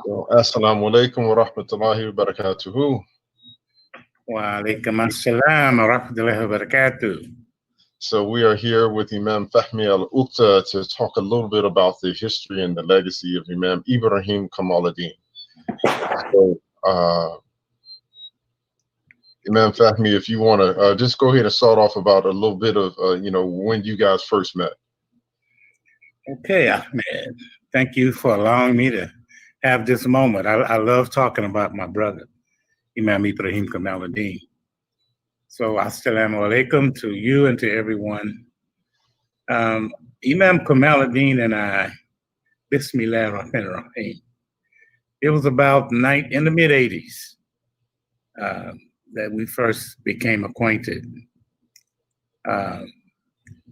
So, Assalamu alaikum wa rahmatullahi wa barakatuhu. Wa alaikum assalam wa rahmatullahi wa barakatuh. So we are here with Imam Fahmee al-Uqta to talk a little bit about the history and the legacy of Imam Ibrahim Kamaladeen. So, Imam Fahmee, if you want to just go ahead and start off about a little bit of, when you guys first met. Okay, Ahmed. Thank you for allowing me to have this moment. I love talking about my brother, Imam Ibrahim Kamaladeen. So, assalamu alaikum to you and to everyone. Imam Kamaladeen and I, Bismillah ar-Rahman ar-Rahim. It was about in the mid-'80s that we first became acquainted. I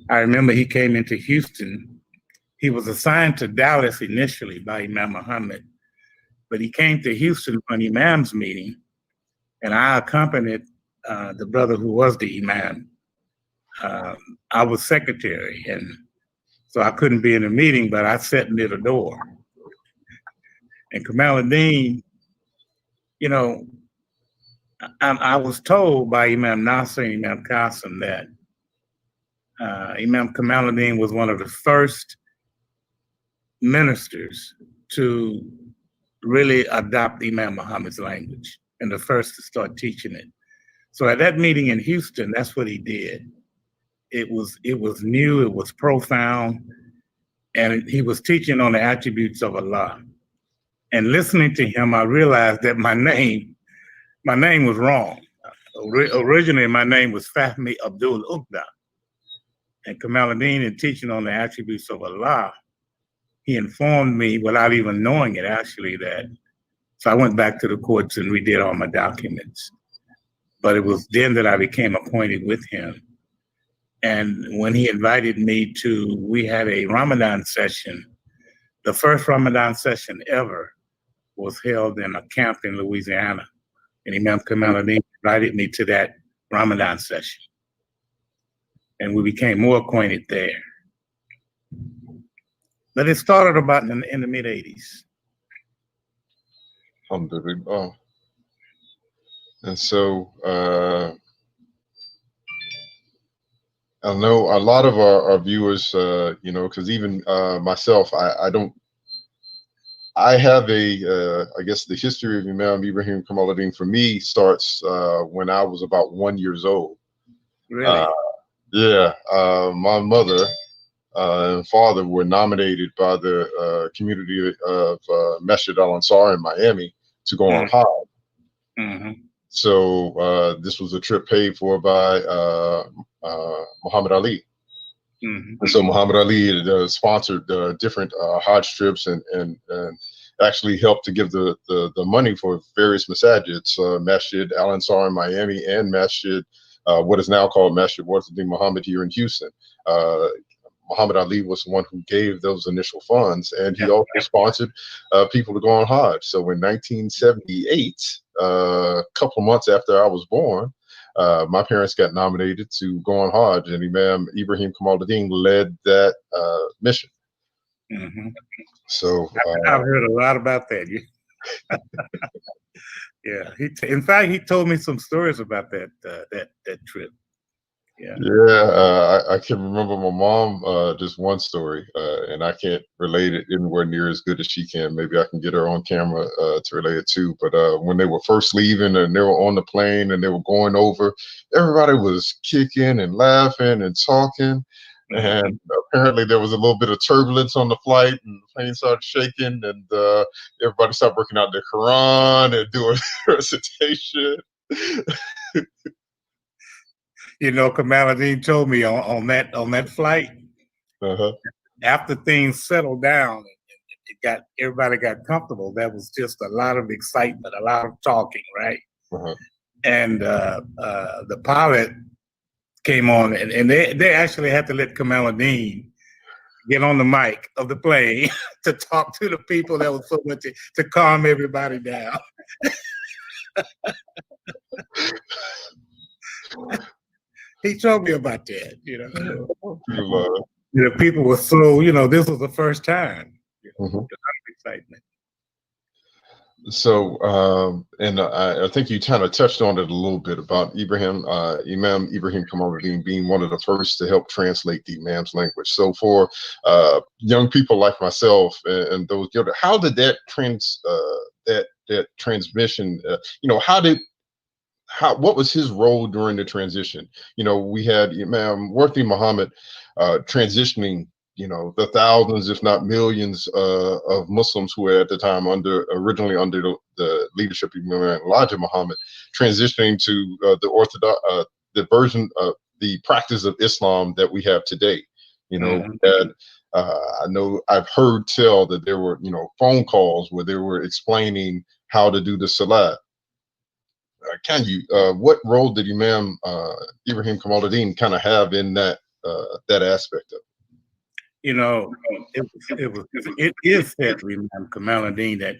remember he came into Houston. He was assigned to Dallas initially by Imam Mohammed, but he came to Houston for an Imam's meeting, and I accompanied the brother who was the Imam. I was secretary, and so I couldn't be in the meeting, but I sat near the door. And Kamaladeen, I was told by Imam Nasser and Imam Qasim that Imam Kamaladeen was one of the first ministers to really adopt Imam Muhammad's language and the first to start teaching it. So at that meeting in Houston, that's what he did. It was new, it was profound, and he was teaching on the attributes of Allah. And listening to him, I realized that my name was wrong. Originally, my name was Fahmee Abdul Uqda. And Kamaladeen, in teaching on the attributes of Allah, he informed me without even knowing it, actually, so I went back to the courts and redid all my documents. But it was then that I became acquainted with him. And when he invited me we had a Ramadan session. The first Ramadan session ever was held in a camp in Louisiana. And Imam Kamaladeen invited me to that Ramadan session. And we became more acquainted there. But it started about in the mid-'80s. Alhamdulillah. And so I know a lot of our viewers, because even myself, I have I guess the history of Imam Ibrahim Kamaladeen for me starts when I was about 1 year old. Really? My mother and father were nominated by the community of Masjid al-Ansar in Miami to go on Hajj. Mm-hmm. So this was a trip paid for by Muhammad Ali. Mm-hmm. And so Muhammad Ali sponsored different Hajj trips and actually helped to give the money for various masajids, Masjid al-Ansar in Miami and Masjid, what is now called Masjid Warithuddeen Muhammad here in Houston. Muhammad Ali was the one who gave those initial funds, and he also sponsored people to go on Hajj. So in 1978, a couple of months after I was born, my parents got nominated to go on Hajj, and Imam Ibrahim Kamaladeen led that mission. Mm-hmm. So I've heard a lot about that. Yeah, in fact, he told me some stories about that trip. I can remember my mom just one story, and I can't relate it anywhere near as good as she can. Maybe I can get her on camera to relate it too. But when they were first leaving and they were on the plane and they were going over, everybody was kicking and laughing and talking. Mm-hmm. And apparently there was a little bit of turbulence on the flight, and the plane started shaking, and everybody started working out their Quran and doing recitation. Kamaladeen told me on that flight, after things settled down, everybody got comfortable. There was just a lot of excitement, a lot of talking, right? And the pilot came on, and they actually had to let Kamaladeen get on the mic of the plane to talk to the people. That was so much to calm everybody down. He told me about that, People were so, this was the first time. A lot of excitement. So, and I think you kind of touched on it a little bit about Ibrahim, Imam Ibrahim Kamaladeen being one of the first to help translate the Imam's language. So, for young people like myself and those, how did that that transmission? What was his role during the transition? We had Imam Warithuddeen Mohammed transitioning, the thousands, if not millions, of Muslims who were at the time originally under the leadership of Imam Elijah Muhammad, transitioning to the Orthodox, the version of the practice of Islam that we have today. That I know I've heard tell that there were, phone calls where they were explaining how to do the salat. What role did Imam Ibrahim Kamaladeen kind of have in that aspect of it? It is said to Imam Kamaladeen that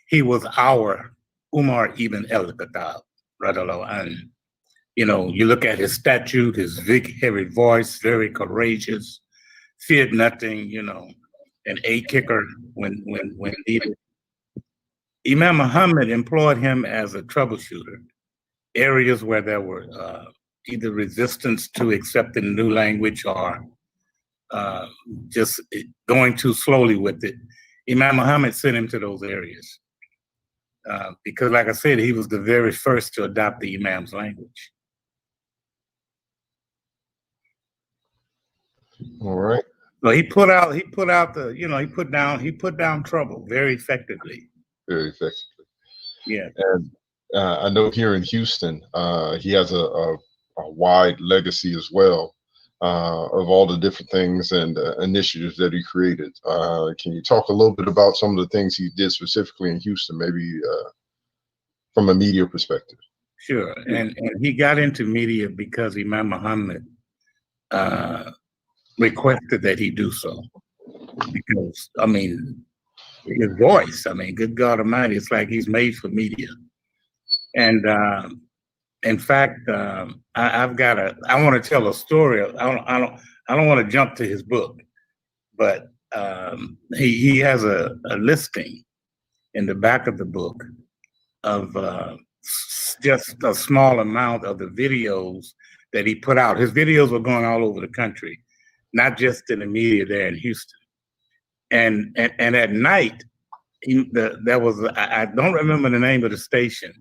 he was our Umar ibn al-Khattab, radiallahu anhu. You look at his statute, his big, heavy voice, very courageous, feared nothing, an A kicker when needed. Imam Muhammad employed him as a troubleshooter. Areas where there were either resistance to accepting new language or just going too slowly with it, Imam Muhammad sent him to those areas because, like I said, he was the very first to adopt the Imam's language. All right. So he put down trouble very effectively. Very effectively. Yeah. And I know here in Houston, he has a wide legacy as well of all the different things and initiatives that he created. Can you talk a little bit about some of the things he did specifically in Houston, maybe from a media perspective? Sure. And he got into media because Imam Muhammad requested that he do so. Because, his voice, good God Almighty, it's like he's made for media. And in fact, I want to tell a story. I don't want to jump to his book, but he has a listing in the back of the book of just a small amount of the videos that he put out. His videos were going all over the country, not just in the media there in Houston. And at night, there was, I don't remember the name of the station,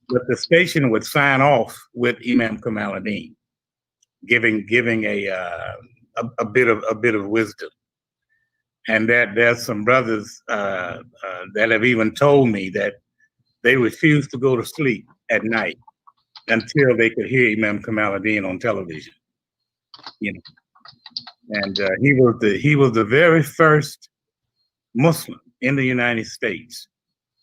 but the station would sign off with Imam Kamaladeen, giving a bit of wisdom. And that there's some brothers that have even told me that they refused to go to sleep at night until they could hear Imam Kamaladeen on television. And he was the very first Muslim in the United States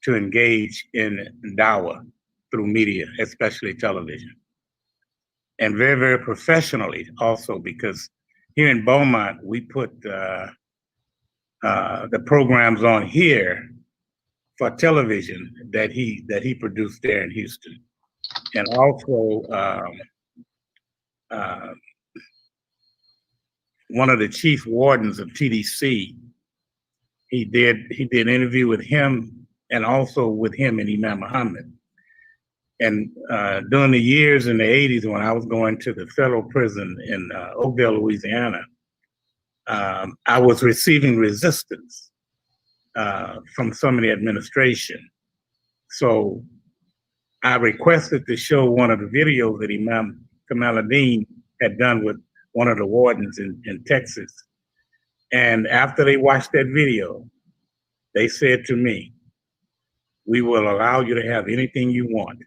to engage in dawah through media, especially television, and very, very professionally also, because here in Beaumont we put the programs on here for television that he produced there in Houston, and also one of the chief wardens of TDC. He did an interview with him, and also with him and Imam Muhammad. And during the years in the 80s, when I was going to the federal prison in Oakdale, Louisiana, I was receiving resistance from some of the administration. So I requested to show one of the videos that Imam Kamaladeen had done with one of the wardens in Texas. And after they watched that video, they said to me, "We will allow you to have anything you want,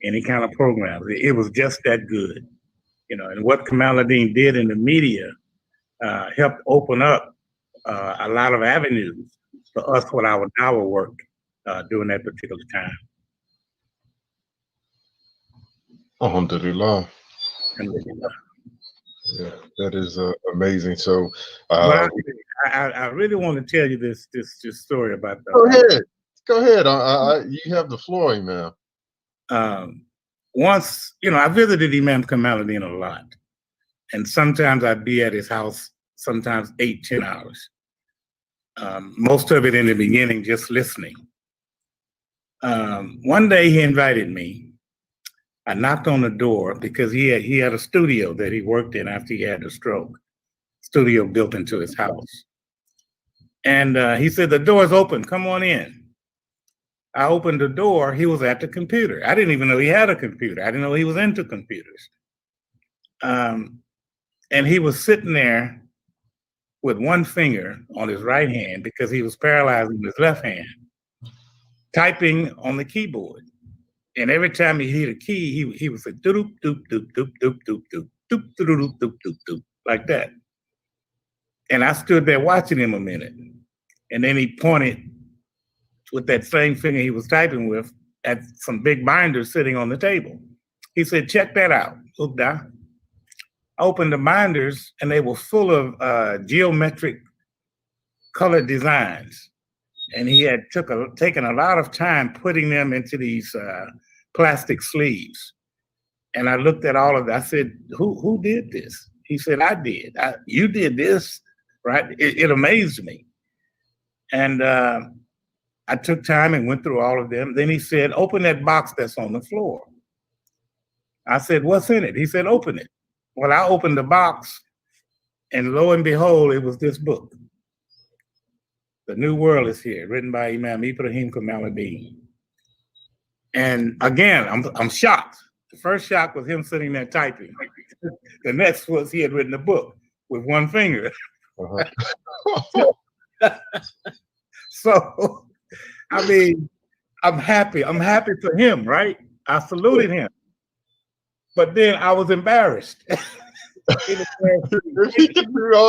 any kind of program." It was just that good, and what Kamaladeen did in the media helped open up a lot of avenues for us with our dawah work during that particular time. Alhamdulillah. Yeah, that is amazing. So, but I really want to tell you this story about that. Go ahead. You have the floor, Imam. Once, I visited Imam Kamaladeen a lot, and sometimes I'd be at his house, sometimes 8-10 hours. Most of it in the beginning, just listening. One day he invited me. I knocked on the door because he had a studio that he worked in after he had a stroke. Studio built into his house. And he said, the door's open, come on in. I opened the door, he was at the computer. I didn't even know he had a computer. I didn't know he was into computers. And he was sitting there with one finger on his right hand because he was paralyzed in his left hand, typing on the keyboard. And every time he hit a key, he would say doop doop doop doop doop doop doop doop doop doop doop doop doop like that. And I stood there watching him a minute. And then he pointed with that same finger he was typing with at some big binders sitting on the table. He said, check that out. Ugda. I opened the binders and they were full of geometric colored designs. And he had taken a lot of time putting them into these plastic sleeves. And I looked at all of it. I said, who did this? He said, I did. You did this, right? It amazed me. And I took time and went through all of them. Then he said, open that box that's on the floor. I said, what's in it? He said, open it. Well, I opened the box and lo and behold, it was this book. The New World is Here, written by Imam Ibrahim Kamaladeen. And again, I'm shocked. The first shock was him sitting there typing. The next was he had written a book with one finger. So, I mean, I'm happy. I'm happy for him, right? I saluted him. But then I was embarrassed. All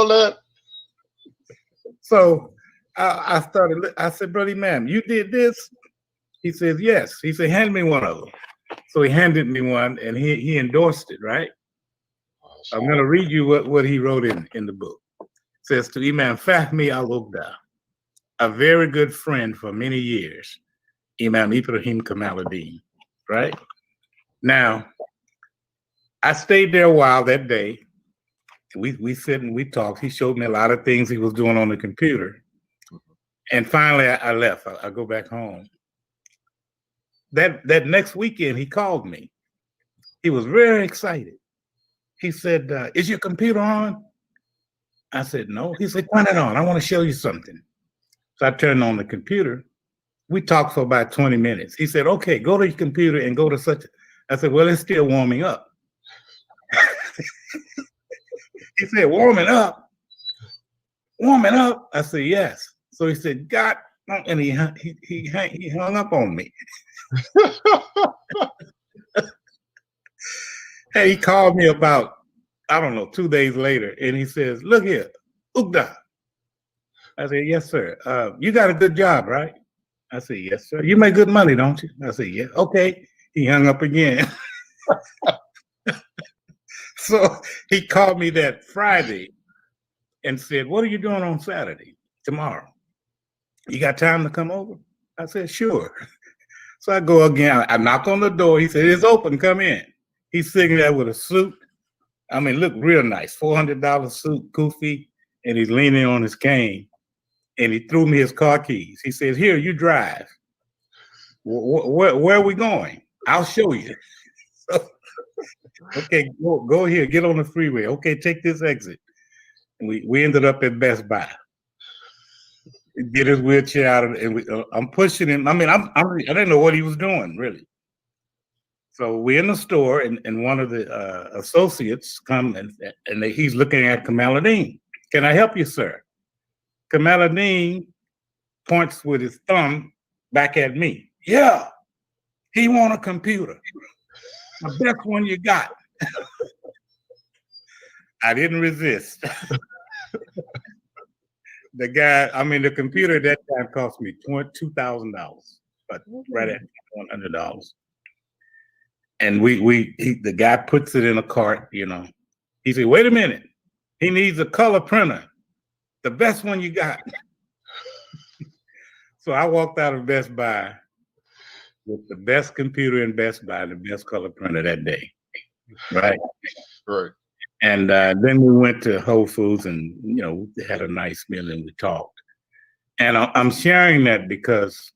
that. So I said, Brother Imam, you did this? He says, yes. He said, hand me one of them. So he handed me one and he endorsed it, right? I'm going to read you what he wrote in the book. It says, to Imam Fahmee al-Ugda, a very good friend for many years, Imam Ibrahim Kamaladeen, right? Now, I stayed there a while that day. We sit and we talked. He showed me a lot of things he was doing on the computer. And finally, I left. I go back home. That next weekend, he called me. He was very excited. He said, is your computer on? I said, no. He said, turn it on. I want to show you something. So I turned on the computer. We talked for about 20 minutes. He said, okay, go to your computer and go to such. I said, well, it's still warming up. He said, warming up? Warming up? I said, yes. So he said, God, and he hung up on me. Hey, he called me about, I don't know, 2 days later, and he says, look here, Ugda. I said, yes, sir. You got a good job, right? I said, yes, sir. You make good money, don't you? I said, yeah. Okay. He hung up again. So he called me that Friday and said, what are you doing on Saturday, tomorrow? You got time to come over? I said, sure. So I go again. I knock on the door. He said, it's open. Come in. He's sitting there with a suit. I mean, look real nice. $400 suit, goofy, and he's leaning on his cane. And he threw me his car keys. He says, here, you drive. Where are we going? I'll show you. So, okay, go here. Get on the freeway. Okay, take this exit. And we ended up at Best Buy. Get his wheelchair out of it, and I'm pushing him. I mean, I didn't know what he was doing, really. So we're in the store, and one of the associates come, and he's looking at Kamaladeen. Can I help you, sir? Kamaladeen points with his thumb back at me. Yeah, he want a computer. The best one you got. I didn't resist. The guy, I mean, the computer at that time cost me $2,000, but right at $100. And the guy puts it in a cart, you know. He said, wait a minute. He needs a color printer. The best one you got. So I walked out of Best Buy with the best computer in Best Buy, the best color printer that day. Right? Right. And then we went to Whole Foods and, you know, we had a nice meal and we talked. And I'm sharing that because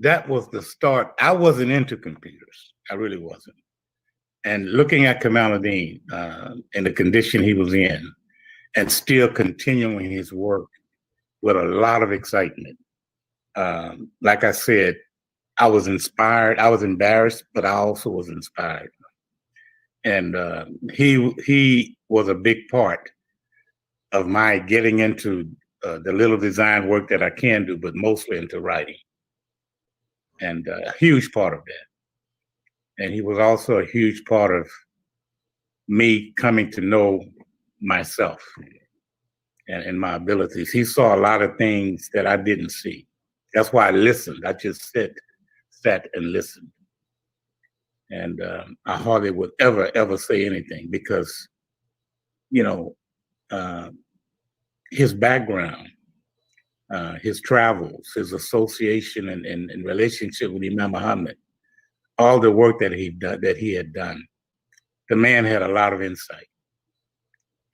that was the start. I wasn't into computers. I really wasn't. And looking at Kamaladeen in the condition he was in, and still continuing his work with a lot of excitement. Like I said, I was inspired. I was embarrassed, but I also was inspired. And he was a big part of my getting into the little design work that I can do, but mostly into writing. And a huge part of that. And he was also a huge part of me coming to know myself and my abilities. He saw a lot of things that I didn't see. That's why I listened. I just sat and listened. And I hardly would ever say anything because, you know, his background, his travels, his association and relationship with Imam Mohammed, all the work that he had done, the man had a lot of insight.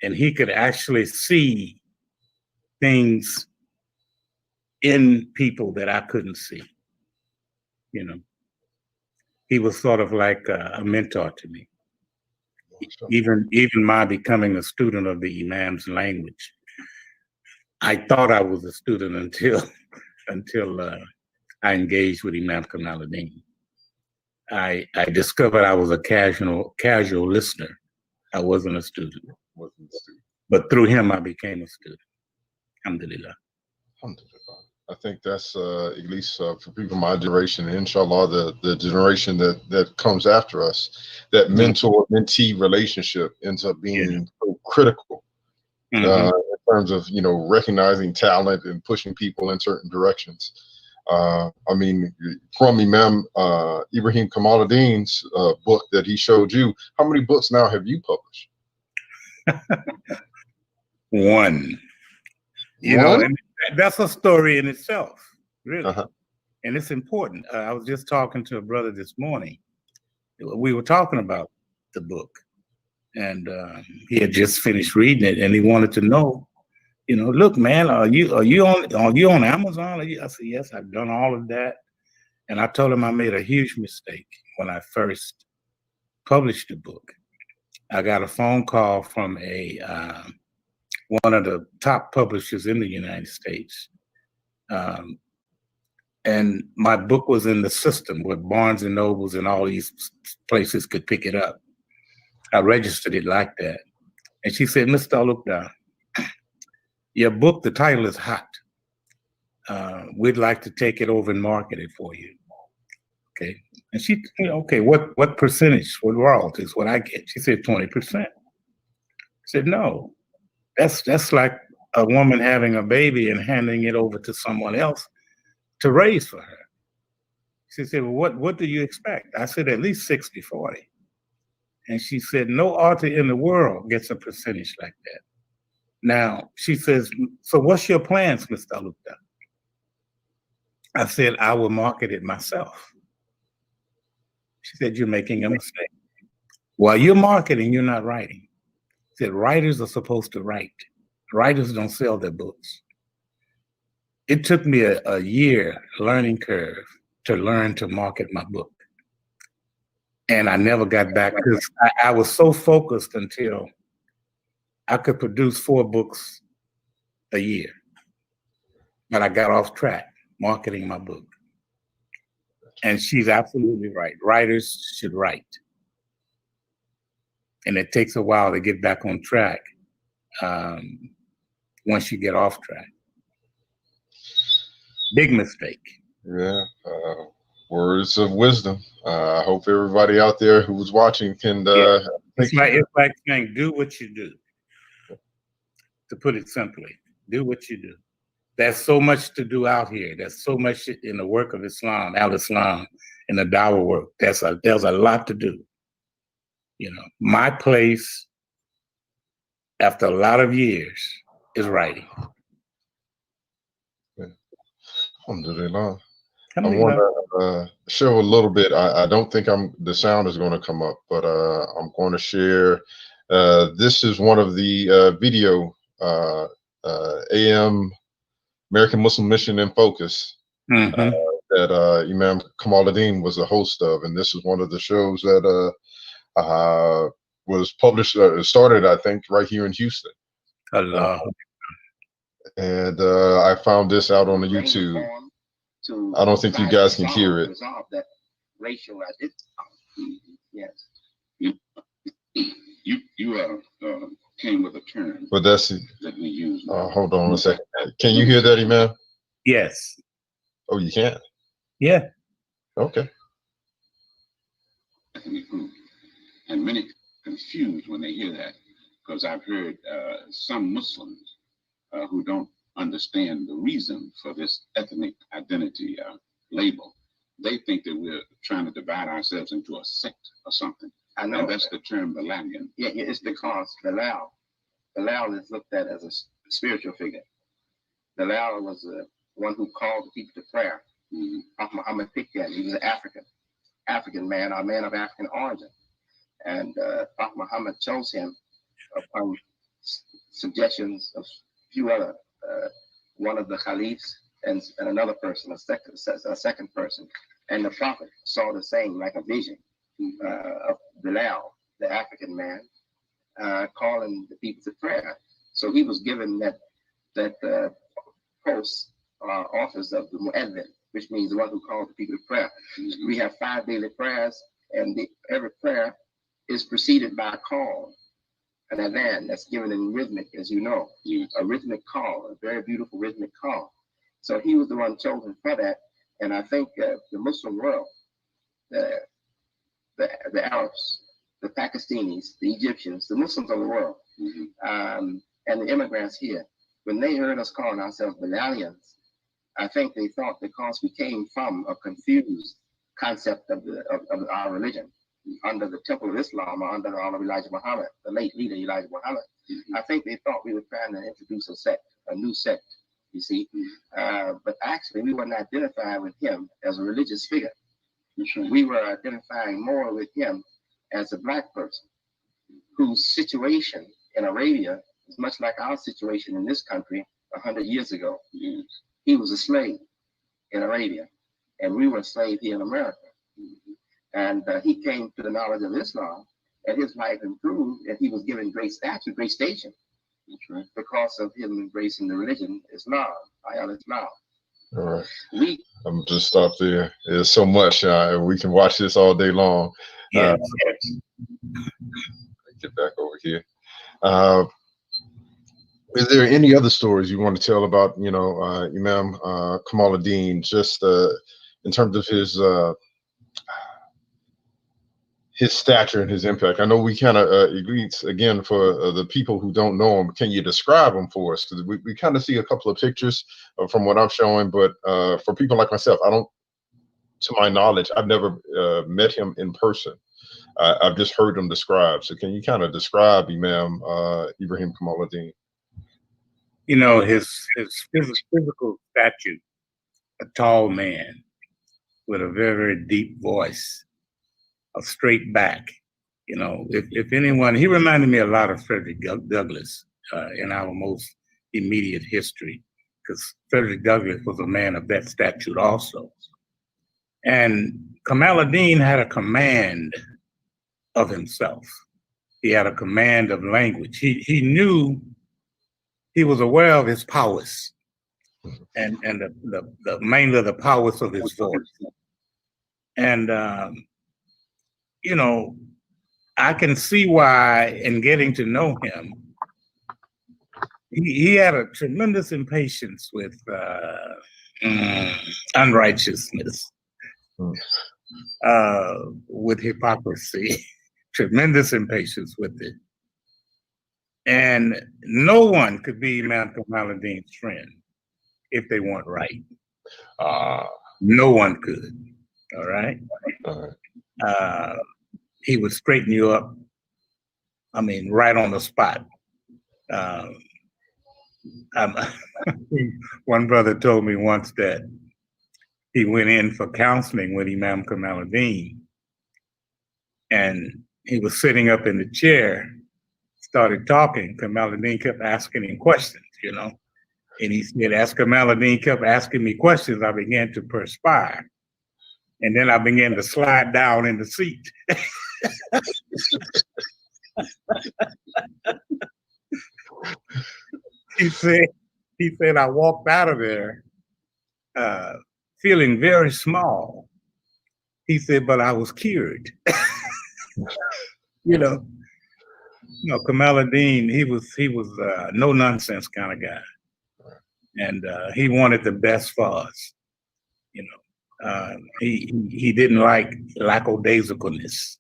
And he could actually see things in people that I couldn't see. You know, he was sort of like a mentor to me. Even my becoming a student of the Imam's language, I thought I was a student until I engaged with Imam Kamaladeen. I discovered I was a casual listener. I wasn't a student. But through him, I became a student. Alhamdulillah. Alhamdulillah. I think that's at least for people my generation, and inshallah the generation that comes after us, that mentor-mentee relationship ends up being so critical in terms of, you know, recognizing talent and pushing people in certain directions. I mean, from Imam Ibrahim Kamaladeen's book that he showed you, how many books now have you published? One. You know, and that's a story in itself, really. And it's important. I was just talking to a brother this morning. We were talking about the book, and he had just finished reading it, and he wanted to know, you know, look, man, are you on Amazon? I said, yes, I've done all of that. And I told him I made a huge mistake when I first published the book. I got a phone call from one of the top publishers in the United States. And my book was in the system where Barnes and Nobles and all these places could pick it up. I registered it like that. And she said, Mr. Alukda, your book, the title is hot. We'd like to take it over and market it for you. Okay. And she, okay, what percentage, what royalties, what I get? She said 20%. I said, no. That's like a woman having a baby and handing it over to someone else to raise for her. She said, well, what do you expect? I said, at least 60-40. And she said, no author in the world gets a percentage like that. Now, she says, so what's your plans, Mr. Alukda? I said, I will market it myself. She said, you're making a mistake. While you're marketing, you're not writing. Said writers are supposed to write. Writers don't sell their books. It took me a year learning curve to learn to market my book. And I never got back because I was so focused until I could produce 4 books a year. But I got off track marketing my book. And she's absolutely right. Writers should write. And it takes a while to get back on track once you get off track. Big mistake. Yeah. Words of wisdom. I hope everybody out there who was watching can. It's like saying, do what you do. To put it simply, do what you do. There's so much to do out here. There's so much in the work of Islam, al-Islam, in the dawah work. There's a lot to do. You know, my place after a lot of years is writing. Alhamdulillah. I want to show a little bit. I don't think the sound is going to come up, but I'm going to share. This is one of the video AM American Muslim Mission in Focus that Imam Kamaladeen was a host of, and this is one of the shows that was published, started, I think, right here in Houston. Allah. And I found this out on the YouTube. I don't think you guys can hear it. That racial yes. You came with a term, but that's that we use. Hold on a second. Can you hear that, Imam? Yes. Oh, you can? Yeah. Okay. And many confused when they hear that, because I've heard some Muslims who don't understand the reason for this ethnic identity label. They think that we're trying to divide ourselves into a sect or something. I know. And that's the term Bilalian. Yeah, it's because Bilal is looked at as a spiritual figure. Bilal was the one who called the people to prayer. Muhammad picked that. He was an African man, a man of African origin. And Muhammad chose him upon suggestions of a few other, one of the caliphs and another person, a second person. And the Prophet saw the same, like a vision of Bilal, the African man, calling the people to prayer. So he was given that post office of the Mu'adhin, which means the one who calls the people to prayer. We have 5 daily prayers, and every prayer is preceded by a call, an adhan that's given in rhythmic, as you know, a rhythmic call, a very beautiful rhythmic call. So he was the one chosen for that. And I think the Muslim world, the Arabs, the Pakistanis, the Egyptians, the Muslims of the world, and the immigrants here, when they heard us calling ourselves Bilalians, I think they thought because we came from a confused concept of our religion under the Temple of Islam or under the honor of Elijah Muhammad, the late leader Elijah Muhammad. I think they thought we were trying to introduce a sect, a new sect, you see. But actually, we weren't identifying with him as a religious figure. We were identifying more with him as a black person whose situation in Arabia is much like our situation in this country 100 years ago. He was a slave in Arabia, and we were a slave here in America. And he came to the knowledge of Islam, and his life improved, and he was given great stature, great station. That's right. Because of him embracing the religion, Islam, Islam. All right. I'm just stop there. There's so much. We can watch this all day long. Yes. Get back over here. Is there any other stories you want to tell about, Imam Kamaladeen, just in terms of his stature and his impact? I know we kind of agreed, again, for the people who don't know him, can you describe him for us? Because we kind of see a couple of pictures from what I'm showing, but for people like myself, to my knowledge, I've never met him in person. I've just heard him described. So can you kind of describe Imam Ibrahim Kamaladeen? His physical stature, a tall man with a very, very deep voice, a straight back. If anyone, he reminded me a lot of Frederick Douglass in our most immediate history, because Frederick Douglass was a man of that stature also. And Kamaladeen had a command of himself. He had a command of language. He knew, he was aware of his powers and mainly the powers of his voice. And, I can see why, in getting to know him, he had a tremendous impatience with unrighteousness, with hypocrisy, tremendous impatience with it. And no one could be Imam Kamaladeen's friend if they weren't right. No one could. All right. He would straighten you up. I mean, right on the spot. One brother told me once that he went in for counseling with Imam Kamaladeen, and he was sitting up in the chair, started talking. Kamaladeen kept asking him questions, And he said, as Kamaladeen kept asking me questions, I began to perspire. And then I began to slide down in the seat. He said, I walked out of there feeling very small. He said, but I was cured. Kamaladeen, he was no nonsense kind of guy. And he wanted the best for us. He didn't like lackadaisicalness.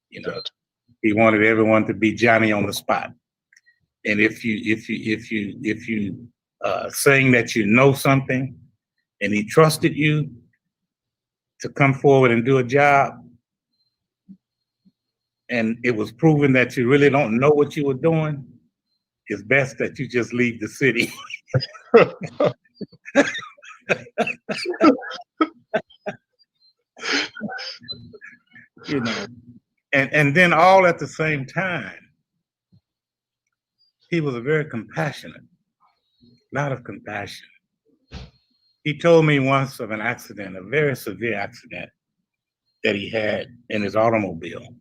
He wanted everyone to be Johnny on the spot. And if you saying that you know something, and he trusted you to come forward and do a job, and it was proven that you really don't know what you were doing, it's best that you just leave the city. And then all at the same time, he was a very compassionate, a lot of compassion. He told me once of an accident, a very severe accident that he had in his automobile.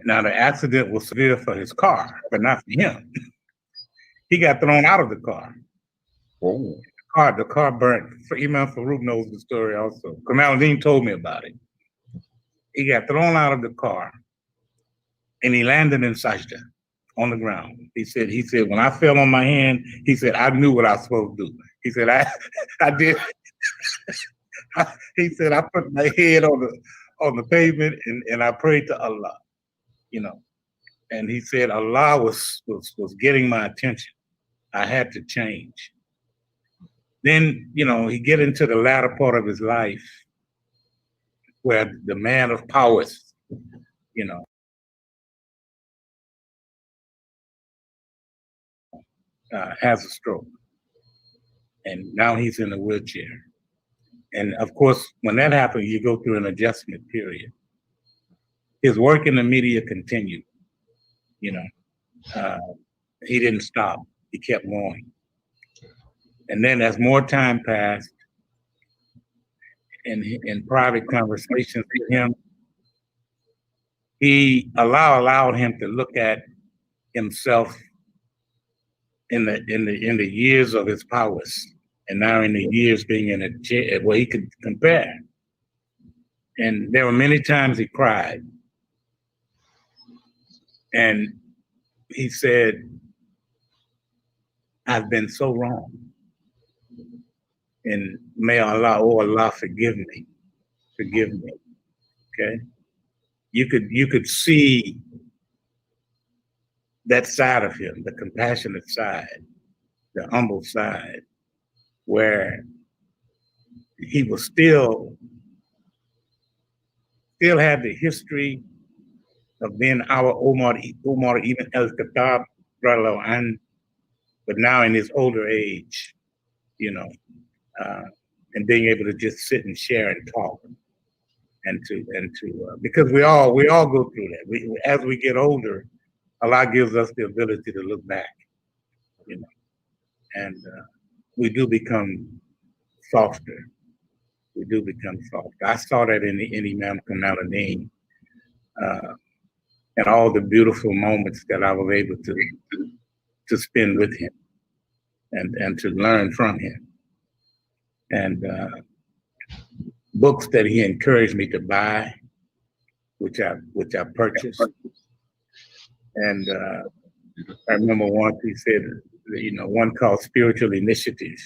Now the accident was severe for his car, but not for him. He got thrown out of the car. Oh. The car burnt. Imam Farooq knows the story also. Kamaladeen told me about it. He got thrown out of the car and he landed in sajda on the ground. He said, when I fell on my hand, he said, I knew what I was supposed to do. He said, I did. He said, I put my head on the pavement and I prayed to Allah, And he said, Allah was getting my attention. I had to change. Then, he get into the latter part of his life where the man of powers, has a stroke. And now he's in a wheelchair. And of course, when that happened, you go through an adjustment period. His work in the media continued. He didn't stop. He kept going. And then as more time passed, in private conversations with him, Allah allowed him to look at himself in the years of his powers, and now in the years being in a chair where he could compare. And there were many times he cried. And he said, I've been so wrong. And may Allah forgive me. Okay. You could see that side of him, the compassionate side, the humble side, where he was still had the history of being our Umar ibn al-Khattab, but now in his older age, and being able to just sit and share and talk, and to because we all go through that. As we get older, Allah gives us the ability to look back, and we do become softer. We do become softer. I saw that in Imam Kamaladeen, and all the beautiful moments that I was able to spend with him, and to learn from him, and books that he encouraged me to buy, which I purchased. And I remember once he said, one called Spiritual Initiatives.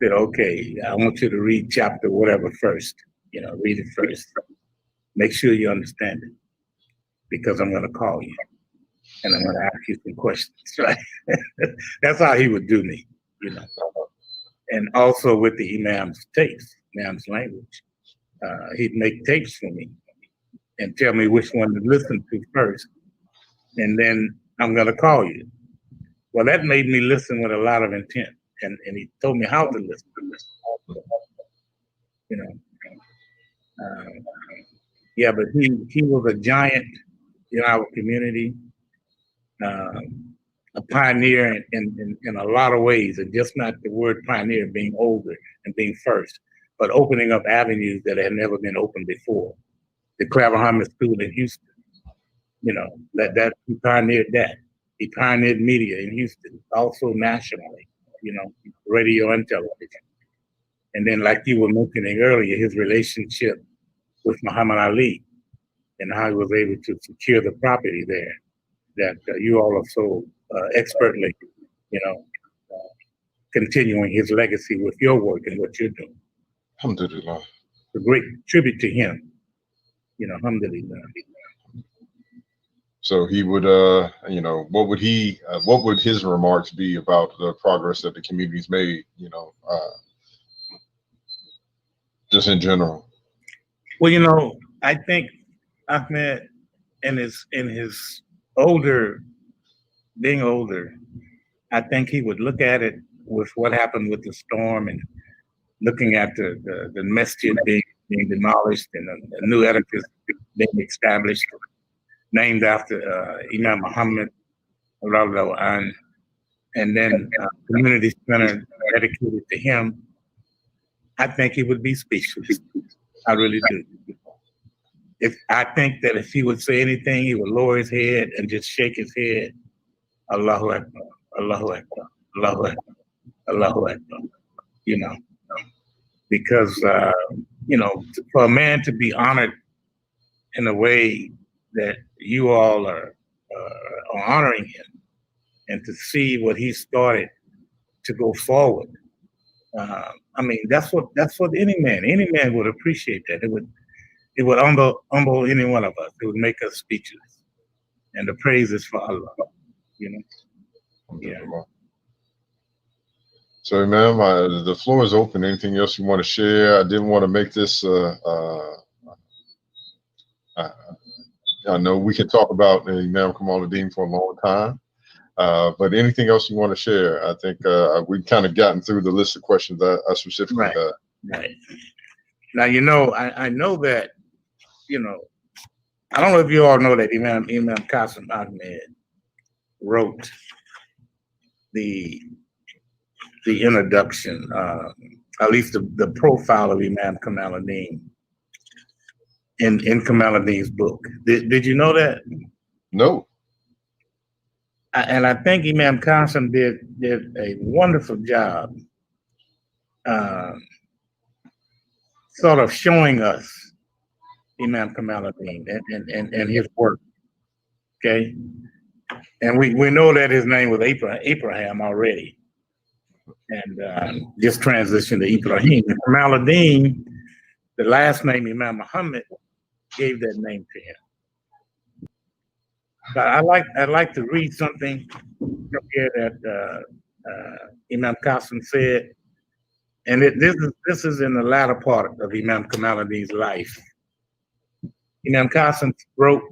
Said, okay, I want you to read chapter whatever first. Read it first. Make sure you understand it, because I'm going to call you and I'm going to ask you some questions. Right? That's how he would do me, And also with the Imam's tapes, Imam's language, he'd make tapes for me and tell me which one to listen to first, and then I'm going to call you. Well, that made me listen with a lot of intent, and he told me how to listen. But he was a giant in our community, a pioneer in a lot of ways, and just not the word pioneer being older and being first, but opening up avenues that had never been opened before. The Claverhammer School in Houston, that he pioneered that. He pioneered media in Houston, also nationally, radio and television. And then, like you were mentioning earlier, his relationship with Muhammad Ali and how he was able to secure the property there that you all are so expertly, continuing his legacy with your work and what you're doing. Alhamdulillah. It's a great tribute to him, alhamdulillah. So he would, what would his remarks be about the progress that the community's made, just in general? Well, I think Ahmed, in his being older, I think he would look at it with what happened with the storm and looking at the Masjid being demolished and a new edifice being established, named after Imam Mohammed, and then community center dedicated to him. I think he would be speechless. I really do. I think that if he would say anything, he would lower his head and just shake his head. Allahu Akbar, Allahu Akbar, Allahu Akbar, Allahu Akbar. Because for a man to be honored in a way that you all are honoring him, and to see what he started to go forward. That's what any man would appreciate that. It would humble any one of us. It would make us speechless. And the praise is for Allah, Yeah. So, Imam, the floor is open. Anything else you want to share? I didn't want to make this. I know we can talk about Imam Kamaladeen for a long time, but anything else you want to share? I think we've kind of gotten through the list of questions that I specifically had. Right. Now, I know that, I don't know if you all know that Imam Qasim Ahmed wrote the introduction, at least the profile of Imam Kamaladeen in Kamaladeen's book. Did you know that? No. And I think Imam Qasim did a wonderful job sort of showing us Imam Kamaladeen and his work. Okay. And we know that his name was Ibrahim already. And just transitioned to Ibrahim. And Kamaladeen, the last name Imam Muhammad, gave that name to him. But I'd like to read something from here that Imam Qasim said, and this is in the latter part of Imam Kamaladeen's life. Imam Qasim wrote,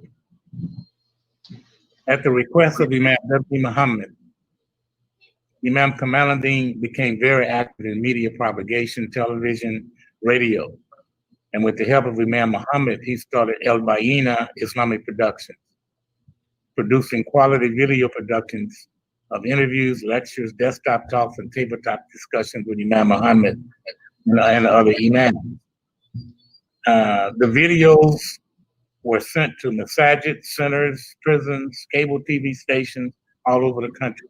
at the request of Imam Muhammad, Imam Kamaladeen became very active in media propagation, television, radio. And with the help of Imam Muhammad, he started El Bayina Islamic Productions, producing quality video productions of interviews, lectures, desktop talks, and tabletop discussions with Imam Muhammad and other imams. The videos were sent to Masjid, centers, prisons, cable TV stations all over the country.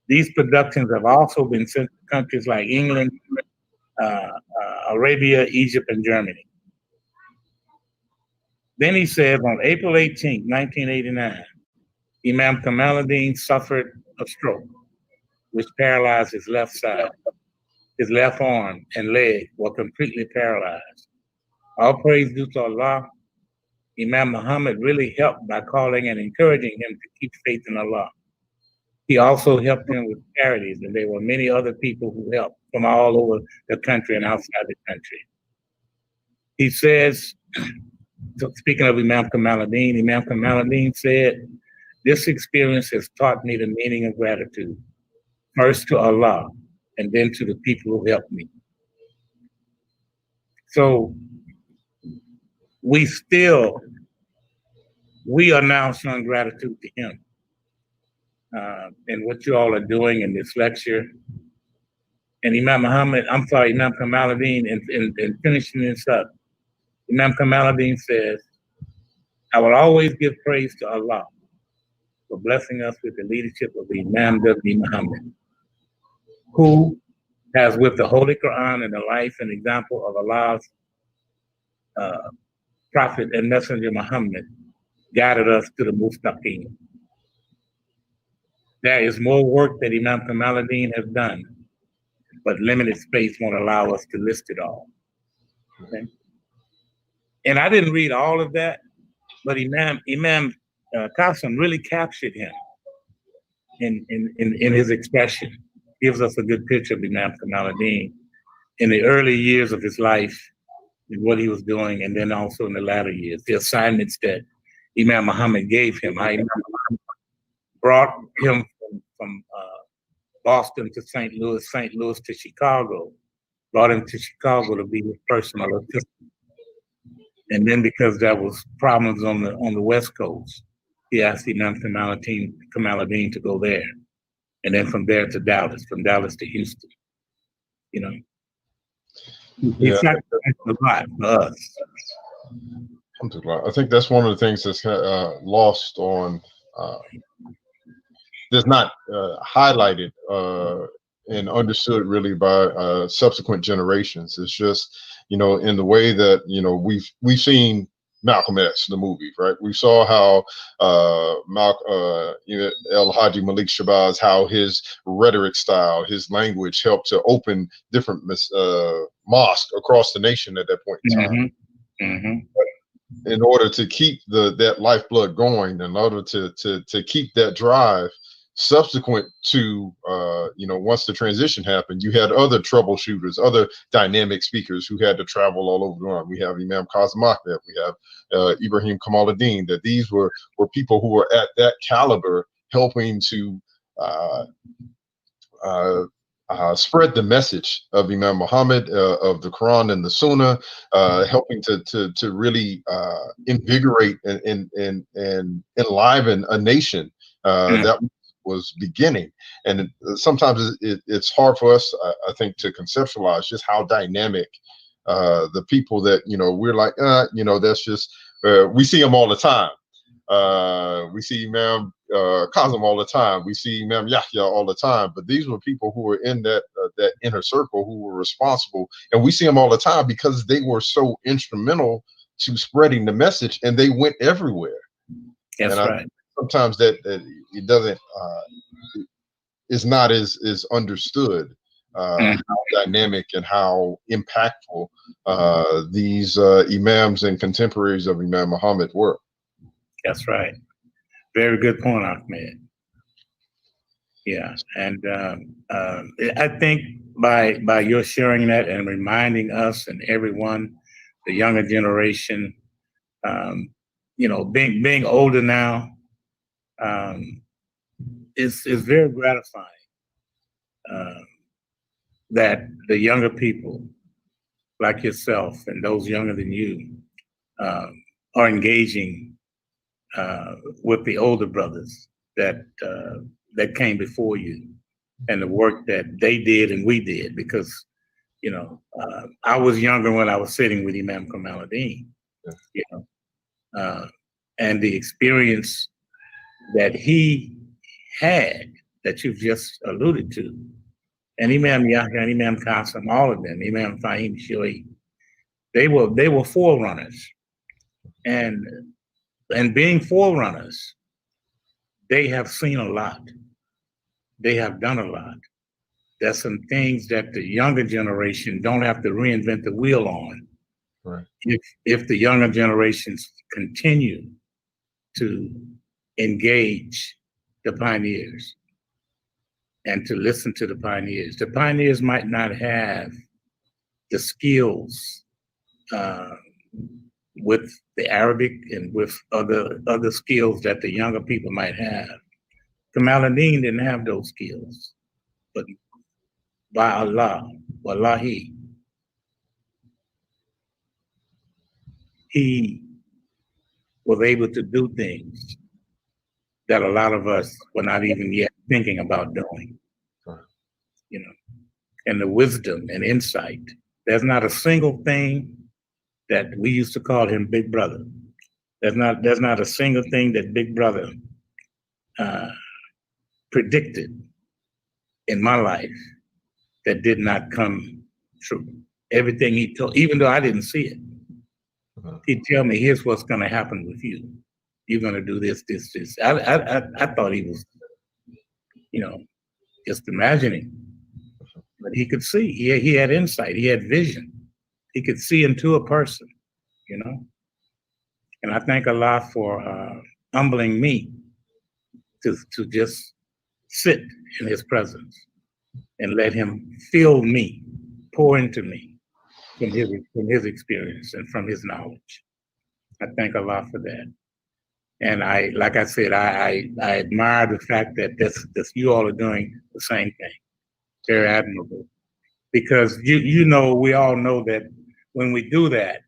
These productions have also been sent to countries like England, Arabia, Egypt, and Germany. Then he said on April 18, 1989, Imam Kamaladeen suffered a stroke, which paralyzed his left side. His left arm and leg were completely paralyzed. All praise due to Allah. Imam Muhammad really helped by calling and encouraging him to keep faith in Allah. He also helped him with charities, and there were many other people who helped from all over the country and outside the country. He says, speaking of Imam Kamaladeen said, "This experience has taught me the meaning of gratitude, first to Allah, and then to the people who helped me." So we are now showing gratitude to him and what you all are doing in this lecture. And Imam Kamaladeen, in finishing this up, Imam Kamaladeen says, I will always give praise to Allah for blessing us with the leadership of the Imam W. Muhammad, who has, with the Holy Quran and the life and example of Allah's Prophet and Messenger Muhammad, guided us to the Mustaqim. There is more work that Imam Kamaladeen has done, but limited space won't allow us to list it all. Okay? And I didn't read all of that, but Imam Qasim really captured him in his expression. Gives us a good picture of Imam Kamaladeen in the early years of his life and what he was doing, and then also in the latter years, the assignments that Imam Muhammad gave him. Imam Muhammad brought him from Boston to St. Louis to Chicago, brought him to Chicago to be his personal assistant. And then because there was problems on the West Coast, he asked Imam Kamaladeen to go there. And then from there to Dallas, from Dallas to Houston. You know, he sacrificed a lot for us. I think that's one of the things that's lost on, that's not highlighted and understood really by subsequent generations. It's just, you know, in the way that, you know, we've seen Malcolm X, the movie, right? We saw how El Haji Malik Shabazz, how his rhetoric style, his language helped to open different mosques across the nation at that point in time. Mm-hmm. In order to keep that lifeblood going, in order to keep that drive, subsequent to you know, once the transition happened, you had other troubleshooters, other dynamic speakers who had to travel all over the world. We have Imam Qasim Ahmed, we have Ibrahim Kamaladeen, that these were people who were at that caliber, helping to spread the message of Imam Muhammad, of the Quran and the Sunnah, helping to really invigorate and enliven a nation that was beginning. And sometimes it's hard for us, I think, to conceptualize just how dynamic the people that, you know, we're like, you know, that's just, we see them all the time. We see Imam Qasim all the time. We see Imam Yahya all the time. But these were people who were in that inner circle, who were responsible. And we see them all the time because they were so instrumental to spreading the message, and they went everywhere. That's right. Sometimes that it doesn't, is not as understood, how dynamic and how impactful these imams and contemporaries of Imam Muhammad were. That's right. Very good point, Ahmed. Yeah, and I think by your sharing that and reminding us and everyone, the younger generation, you know, being older now, is very gratifying that the younger people like yourself and those younger than you are engaging with the older brothers that came before you, and the work that they did and we did, because, you know, I was younger when I was sitting with Imam Kamaladeen, you know, and the experience that he had that you've just alluded to, and Imam Yahya and Imam Qasim, all of them, Imam Fahmee, Shui, they were forerunners, and being forerunners, they have seen a lot. They have done a lot. There's some things that the younger generation don't have to reinvent the wheel on. Right. If the younger generations continue to engage the pioneers and to listen to the pioneers. The pioneers might not have the skills with the Arabic and with other skills that the younger people might have. Kamaladeen didn't have those skills, but by Allah, wallahi, he was able to do things that a lot of us were not even yet thinking about doing, you know, and the wisdom and insight. There's not a single thing that we used to call him Big Brother. There's not a single thing that Big Brother predicted in my life that did not come true. Everything he told, even though I didn't see it, he'd tell me, here's what's going to happen with you. You're going to do this, this, this. I thought he was, you know, just imagining. But he could see. He had insight. He had vision. He could see into a person, you know. And I thank Allah for humbling me to just sit in his presence and let him fill me, pour into me from his experience and from his knowledge. I thank Allah for that. And like I said, I admire the fact that this you all are doing the same thing. Very admirable. Because you know, we all know that when we do that,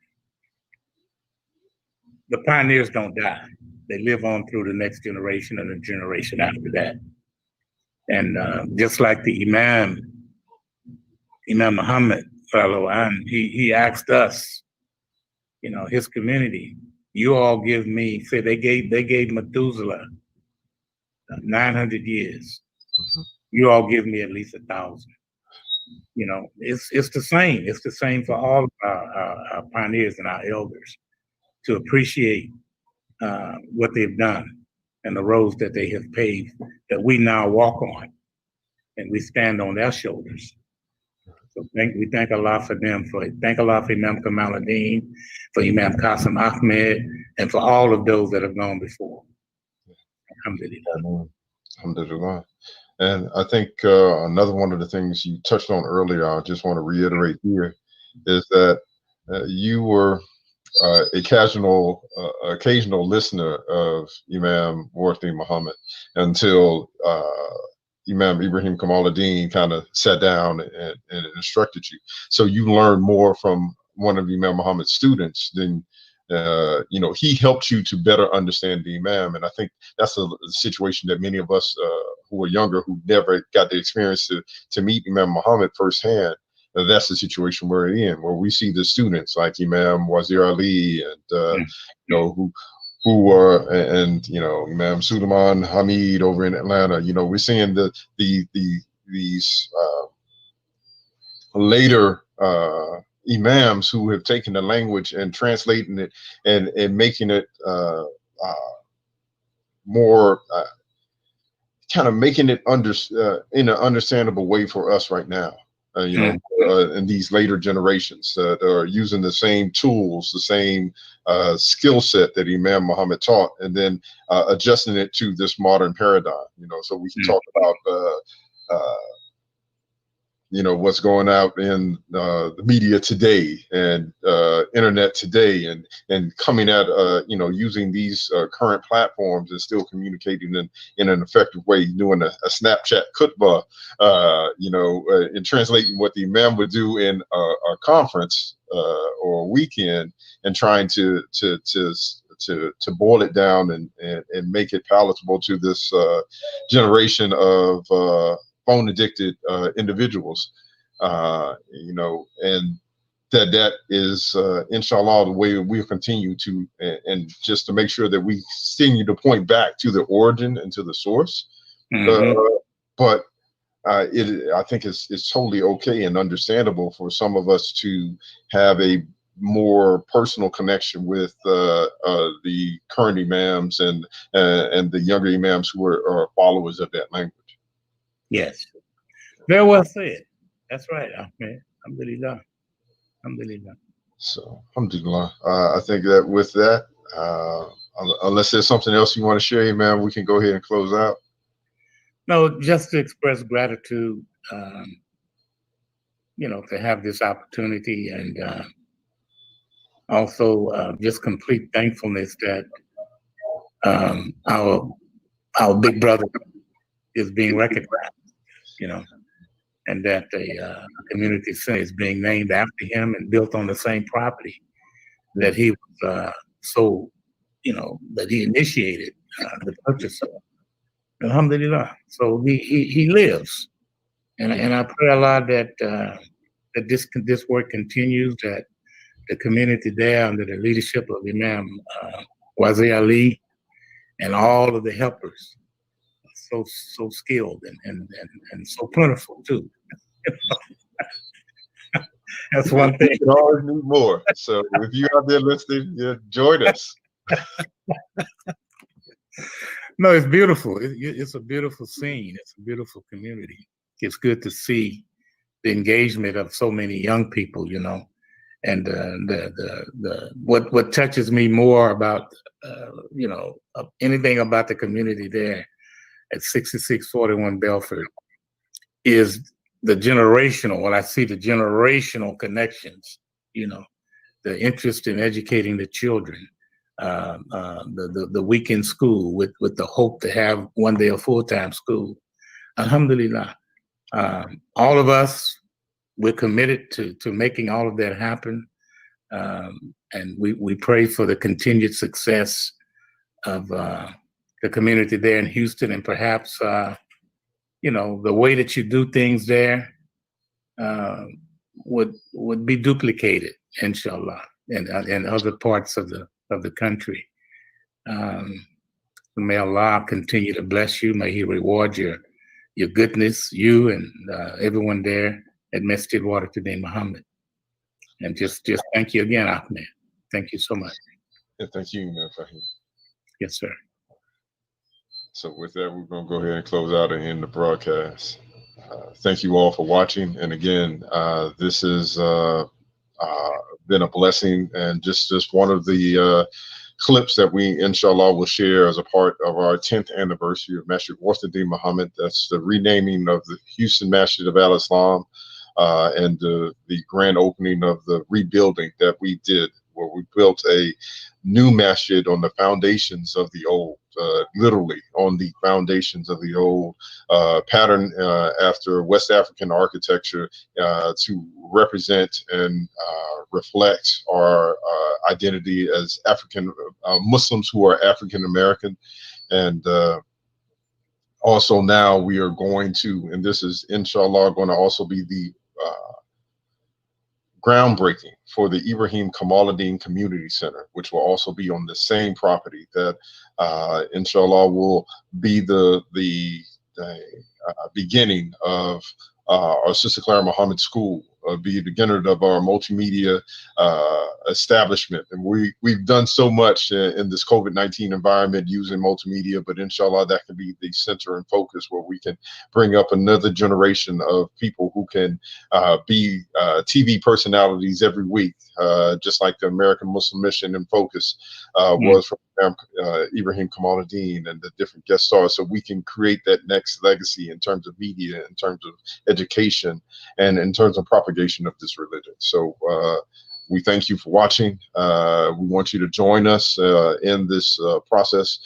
the pioneers don't die. They live on through the next generation and the generation after that. And just like the Imam Mohammed, he asked us, you know, his community, you all give me, say they gave Methuselah 900 years. You all give me at least 1,000. You know, it's the same. It's the same for all of our pioneers and our elders, to appreciate what they've done and the roads that they have paved that we now walk on, and we stand on their shoulders. So we thank Allah for them. Thank Allah for Imam Kamaladeen, for Imam Qasim Ahmed, and for all of those that have gone before. Alhamdulillah. Alhamdulillah. And I think another one of the things you touched on earlier, I just want to reiterate here, is that you were occasional listener of Imam Warithuddeen Muhammad until Imam Ibrahim Kamaladeen kind of sat down and instructed you. So you learned more from one of Imam Muhammad's students than you know, he helped you to better understand the Imam. And I think that's a situation that many of us who are younger, who never got the experience to meet Imam Muhammad firsthand, that's the situation we're in, where we see the students like Imam Wazir Ali and you know, who are, and you know, Imam Suleiman Hamid over in Atlanta. You know, we're seeing these later imams who have taken the language and translating it and making it more kind of making it in an understandable way for us right now. You know, in these later generations that are using the same tools, the same skill set that Imam Muhammad taught, and then adjusting it to this modern paradigm. You know, so we can talk about you know, what's going out in the media today and internet today, and coming at you know, using these current platforms and still communicating in an effective way, doing a Snapchat khutbah, you know, and translating what the Imam would do in a conference or a weekend, and trying to boil it down and make it palatable to this generation of phone addicted individuals, you know, and that is inshallah the way we'll continue to, and just to make sure that we continue to point back to the origin and to the source. But I think it's totally okay and understandable for some of us to have a more personal connection with the current imams and the younger imams who are followers of that language. Yes, very well said. That's right, Ahmed. Alhamdulillah. Alhamdulillah. So, alhamdulillah. I think that with that, unless there's something else you want to share, man, we can go ahead and close out. No, just to express gratitude, you know, to have this opportunity, and also just complete thankfulness that our big brother is being recognized, you know, and that the community center is being named after him and built on the same property that he was so, you know, that he initiated the purchase of. Alhamdulillah. So he lives, and I pray Allah that this work continues, that the community there under the leadership of Imam Wazir Ali and all of the helpers, so skilled and so plentiful too. That's one thing. We can always need more. So if you out there listening, yeah, join us. No, it's beautiful. It's a beautiful scene. It's a beautiful community. It's good to see the engagement of so many young people, you know. And what touches me more about anything about the community there at 6641 Belford is the generational. Well, I see the generational connections. You know, the interest in educating the children, the weekend school with the hope to have one day a full-time school. Alhamdulillah, all of us, we're committed to making all of that happen. And we pray for the continued success of the community there in Houston, and perhaps the way that you do things there would be duplicated, inshallah, in other parts of the country. May Allah continue to bless you. May He reward your goodness, you and everyone there at Masjid Warithuddeen Mohammed. And just thank you again, Ahmed. Thank you so much. Yeah, thank you, Fahmee. Yes, sir. So with that, we're going to go ahead and close out and end the broadcast. Thank you all for watching. And again, this has been a blessing, and just one of the clips that we, inshallah, will share as a part of our 10th anniversary of Masjid Warithuddeen Mohammed. That's the renaming of the Houston Masjid of Al-Islam, and the grand opening of the rebuilding that we did, where we built a new masjid on the foundations of the old, literally on the foundations of the old, pattern after West African architecture, to represent and reflect our identity as African Muslims who are African American. And also now we are going to, and this is inshallah going to also be the groundbreaking for the Ibrahim Kamaladeen Community Center, which will also be on the same property that inshallah will be the beginning of our Sister Clara Muhammad School, be the beginning of our multimedia establishment. And we've done so much in this COVID-19 environment using multimedia, but inshallah that can be the center and focus where we can bring up another generation of people who can be TV personalities every week, just like the American Muslim Mission and Focus was from Ibrahim Kamalud-Din and the different guest stars, so we can create that next legacy in terms of media, in terms of education, and in terms of propagation of this religion. So we thank you for watching. We want you to join us in this process.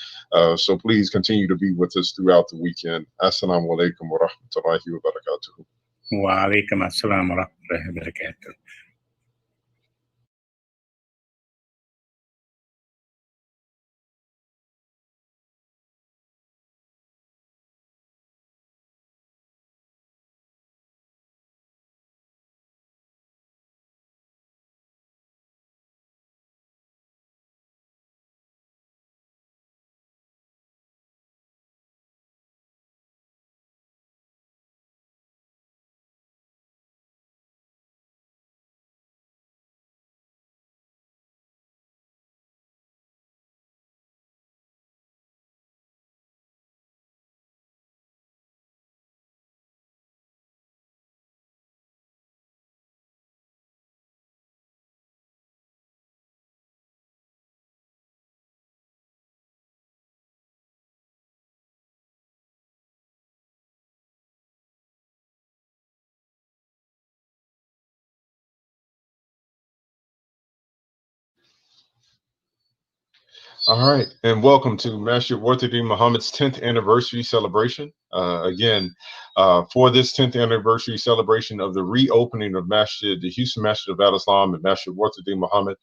So please continue to be with us throughout the weekend. Assalamu alaikum wa rahmatullahi wa barakatuh. Wa alaikum assalam wa rahmatullahi wa barakatuh. All right, and welcome to Masjid Warithuddeen Muhammad's 10th anniversary celebration. For this 10th anniversary celebration of the reopening of Masjid, the Houston Masjid of Al-Islam and Masjid Warithuddeen Muhammad,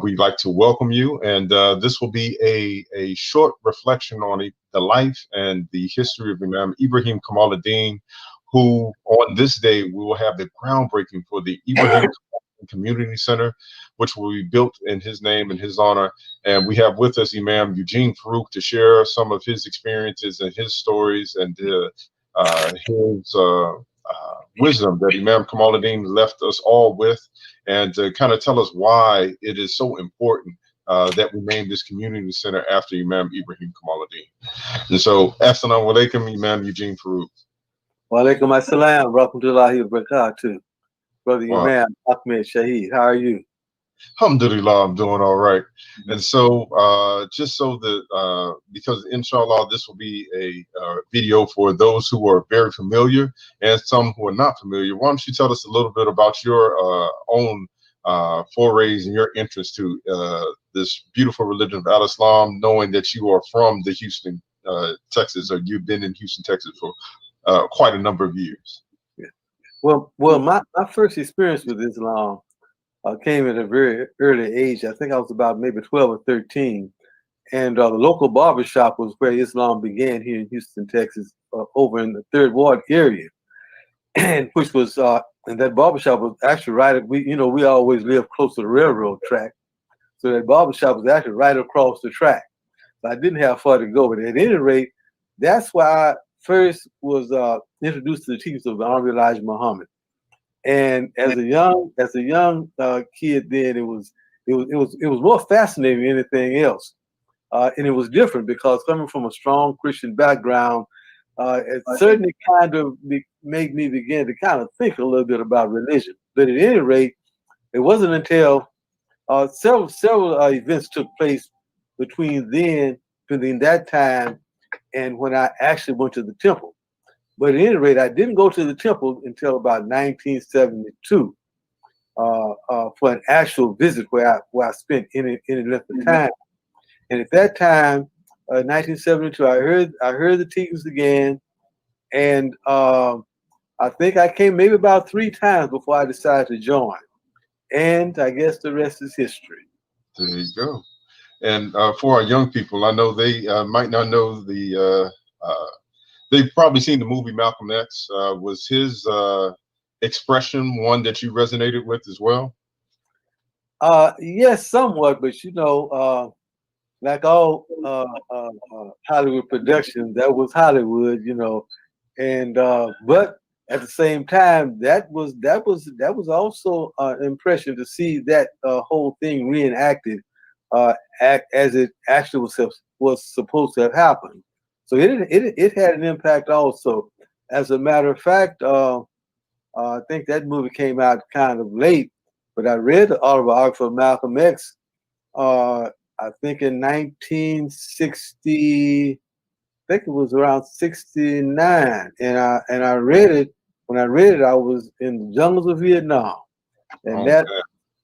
we'd like to welcome you. And this will be a short reflection on the life and the history of Imam Ibrahim Kamaladeen, who on this day we will have the groundbreaking for the Ibrahim Community Center, which will be built in his name and his honor. And we have with us Imam Eugene Farooq to share some of his experiences and his stories and his wisdom that Imam Kamaladeen left us all with, and to kind of tell us why it is so important that we named this community center after Imam Ibrahim Kamaladeen. And so, Assalamu alaikum, Imam Eugene Farooq. Wa alaikum assalam, rahmatullahi wa barakatuh. Brother Wow. Imam, Ahmed Shaheed, how are you? Alhamdulillah, I'm doing all right. And so, just so that, because inshallah, this will be a video for those who are very familiar and some who are not familiar. Why don't you tell us a little bit about your own forays and your interest to this beautiful religion of Al-Islam, knowing that you are from the Houston, Texas, or you've been in Houston, Texas for quite a number of years. Yeah. Well, my first experience with Islam came at a very early age. I think I was about maybe 12 or 13. And the local barbershop was where Islam began here in Houston, Texas, over in the 3rd Ward area. And which was, and that barbershop was actually right, we always lived close to the railroad track. So that barbershop was actually right across the track. So I didn't have far to go. But at any rate, that's why I first was introduced to the teachings of the Honorable Elijah Muhammad. And as a young kid, then it was more fascinating than anything else, and it was different because coming from a strong Christian background, it certainly kind of made me begin to kind of think a little bit about religion. But at any rate, it wasn't until several events took place between that time and when I actually went to the temple. But at any rate, I didn't go to the temple until about 1972 for an actual visit where I spent any length of time. And at that time, 1972, I heard the teachings again, and I think I came maybe about 3 times before I decided to join. And I guess the rest is history. There you go. And for our young people, I know they might not know they've probably seen the movie Malcolm X. Was his expression one that you resonated with as well? Yes, somewhat, but like all Hollywood productions, that was Hollywood, and but at the same time, that was also an impression to see that whole thing reenacted as it actually was supposed to have happened. So it had an impact also. As a matter of fact, I think that movie came out kind of late, but I read the autobiography of Malcolm X. I think in 1960, I think it was around 69, and I read it. When I read it, I was in the jungles of Vietnam, and that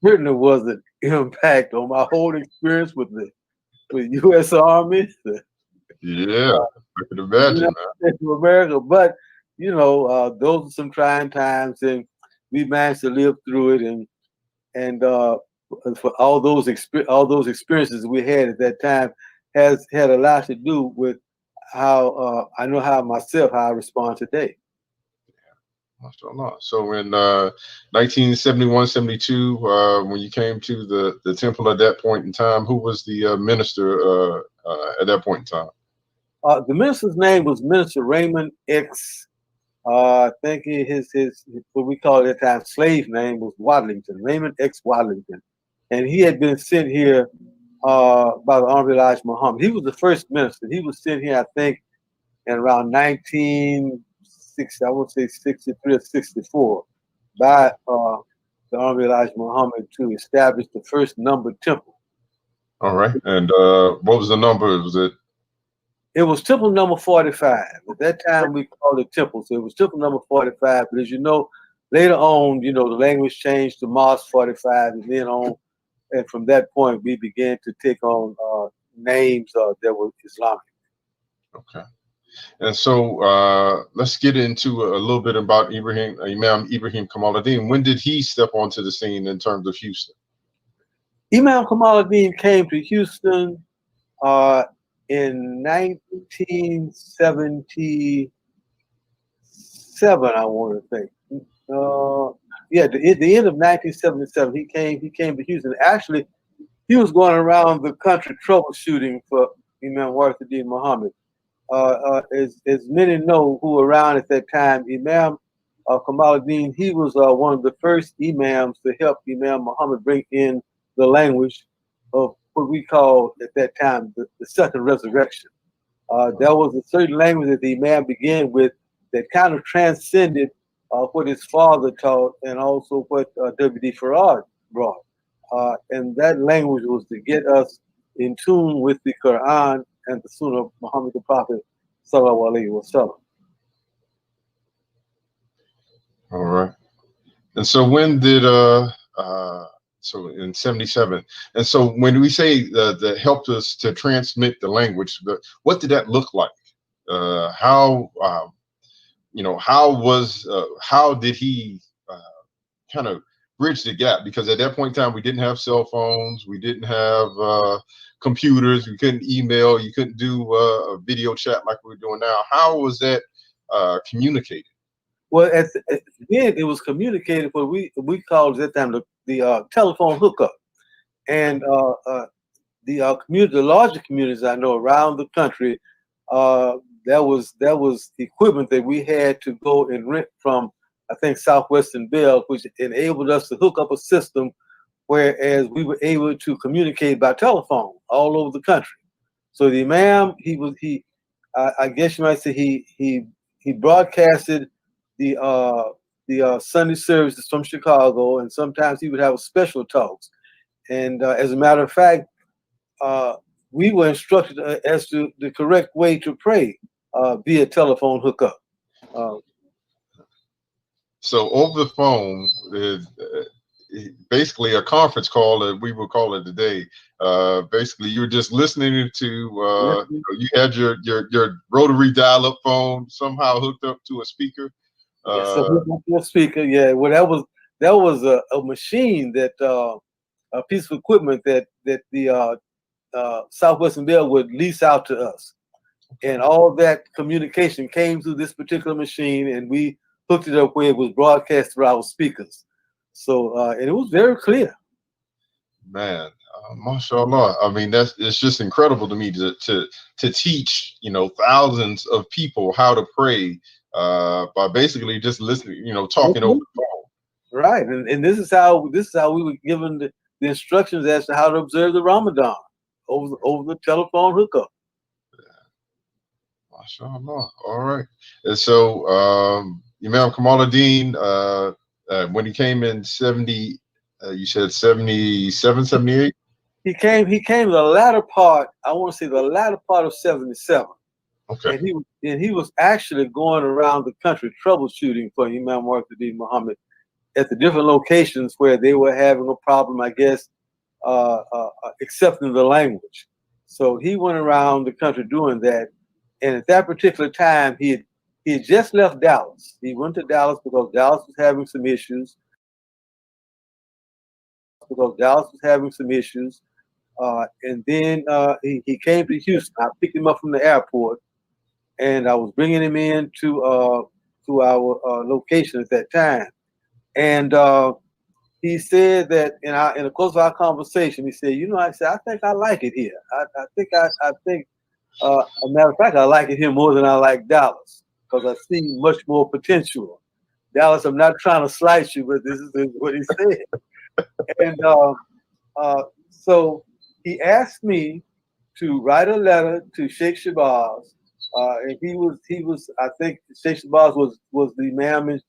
certainly was an impact on my whole experience with the U.S. Army. Yeah, I can imagine, man. America, but those are some trying times, and we managed to live through it, and for all those experiences we had at that time had a lot to do with how I know how I respond today. MashaAllah. So in 1971, 72, when you came to the temple at that point in time, who was the minister at that point in time? The minister's name was Minister Raymond X. I think his what we call at that time slave name was Waddington, Raymond X. Waddington, and he had been sent here by the Honorable Elijah Muhammad. He was the first minister. He was sent here, I think, in around 1960, I would say 63 or 64, by the Honorable Elijah Muhammad to establish the first numbered temple. All right, and what was the number? Was it? It was temple number 45. At that time, we called it temple. So it was temple number 45. But as you know, later on, the language changed to mosque 45. And then on, and from that point, we began to take on names that were Islamic. Okay. And so let's get into a little bit about Imam Ibrahim Kamaladeen. When did he step onto the scene in terms of Houston? Imam Kamaladeen came to Houston in 1977, I want to think. Yeah, the end of 1977, he came to Houston. Actually, he was going around the country troubleshooting for Imam Warithuddeen Mohammed. As many know who were around at that time, Imam Kamaladeen, he was one of the first imams to help Imam Muhammad bring in the language of what we called at that time the second resurrection. There was a certain language that the Imam began with that kind of transcended what his father taught and also what W.D. Farooq brought. And that language was to get us in tune with the Quran and the Sunnah of Muhammad the Prophet, sallallahu alaihi wasallam. All right. And so when did so in 77, and so when we say that helped us to transmit the language, what did that look like? How how did he kind of bridge the gap? Because at that point in time, we didn't have cell phones, we didn't have computers, we couldn't email, you couldn't do a video chat like we're doing now. How was that communicated? Well, at the end, it was communicated what we called at that time the telephone hookup, and the larger communities I know around the country, that was equipment that we had to go and rent from, I think, Southwestern Bell, which enabled us to hook up a system, whereas we were able to communicate by telephone all over the country. So the Imam, I guess you might say he broadcasted the Sunday services from Chicago, and sometimes he would have special talks. And as a matter of fact, we were instructed as to the correct way to pray via telephone hookup. So over the phone, basically a conference call that we would call it today. Basically, you were just listening to. You had your rotary dial-up phone somehow hooked up to a speaker. So a speaker, yeah. Well, that was a machine that a piece of equipment that the Southwestern Bell would lease out to us, and all that communication came through this particular machine, and we hooked it up where it was broadcast through our speakers. So and it was very clear. Man, mashallah. I mean, it's just incredible to me to teach thousands of people how to pray by basically just listening, talking over the phone. Right, and this is how we were given the instructions as to how to observe the Ramadan over the telephone hookup. Yeah. Mashallah. All right. And so Imam Kamaladeen, when he came in 70, you said 77, 78? He came the latter part, I want to say the latter part of 77. Okay. And he was actually going around the country troubleshooting for Imam Warithuddeen Muhammad at the different locations where they were having a problem, I guess, accepting the language. So he went around the country doing that. And at that particular time, he had just left Dallas. He went to Dallas because Dallas was having some issues. And then he came to Houston. I picked him up from the airport, and I was bringing him in to our location at that time. And he said that in the course of our conversation, he said, I think I like it here. I think, as a matter of fact, I like it here more than I like Dallas because I see much more potential. Dallas, I'm not trying to slice you, but this is what he said. And so he asked me to write a letter to Sheikh Shabazz, and he was I think Sheikh Shabazz was the Imam,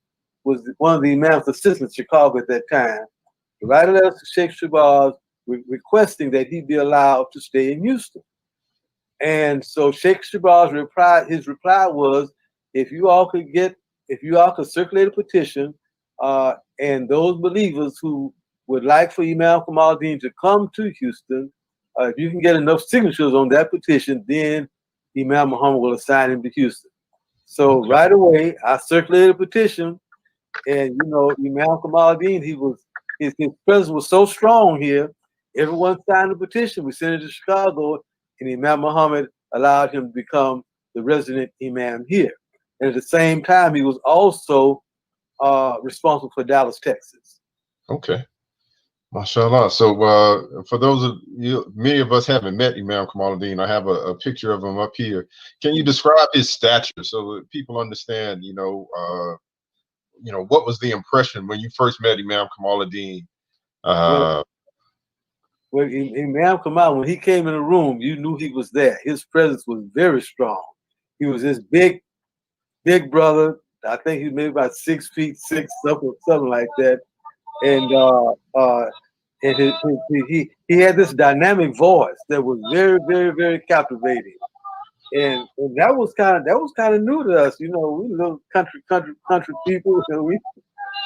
was one of the Imam's assistants in Chicago at that time. To write a letter to Sheikh Shabazz requesting that he be allowed to stay in Houston. And so Sheikh Shabazz his reply was, if you all could circulate a petition, and those believers who would like for Imam Kamaladeen to come to Houston, if you can get enough signatures on that petition, then Imam Muhammad will assign him to Houston. So right away, I circulated a petition, and Imam Kamaladeen, his presence was so strong here. Everyone signed the petition. We sent it to Chicago, and Imam Muhammad allowed him to become the resident imam here. And at the same time, he was also responsible for Dallas, Texas. Okay. MashaAllah. So for those of you, many of us haven't met Imam Kamaluddin. I have a picture of him up here. Can you describe his stature so that people understand, what was the impression when you first met Imam Kamaluddin? Well, Imam Kamal, when he came in the room, you knew he was there. His presence was very strong. He was this big brother. I think he was maybe about 6'6", something like that. And he had this dynamic voice that was very, very, very captivating. And that was kind of new to us. We little country people.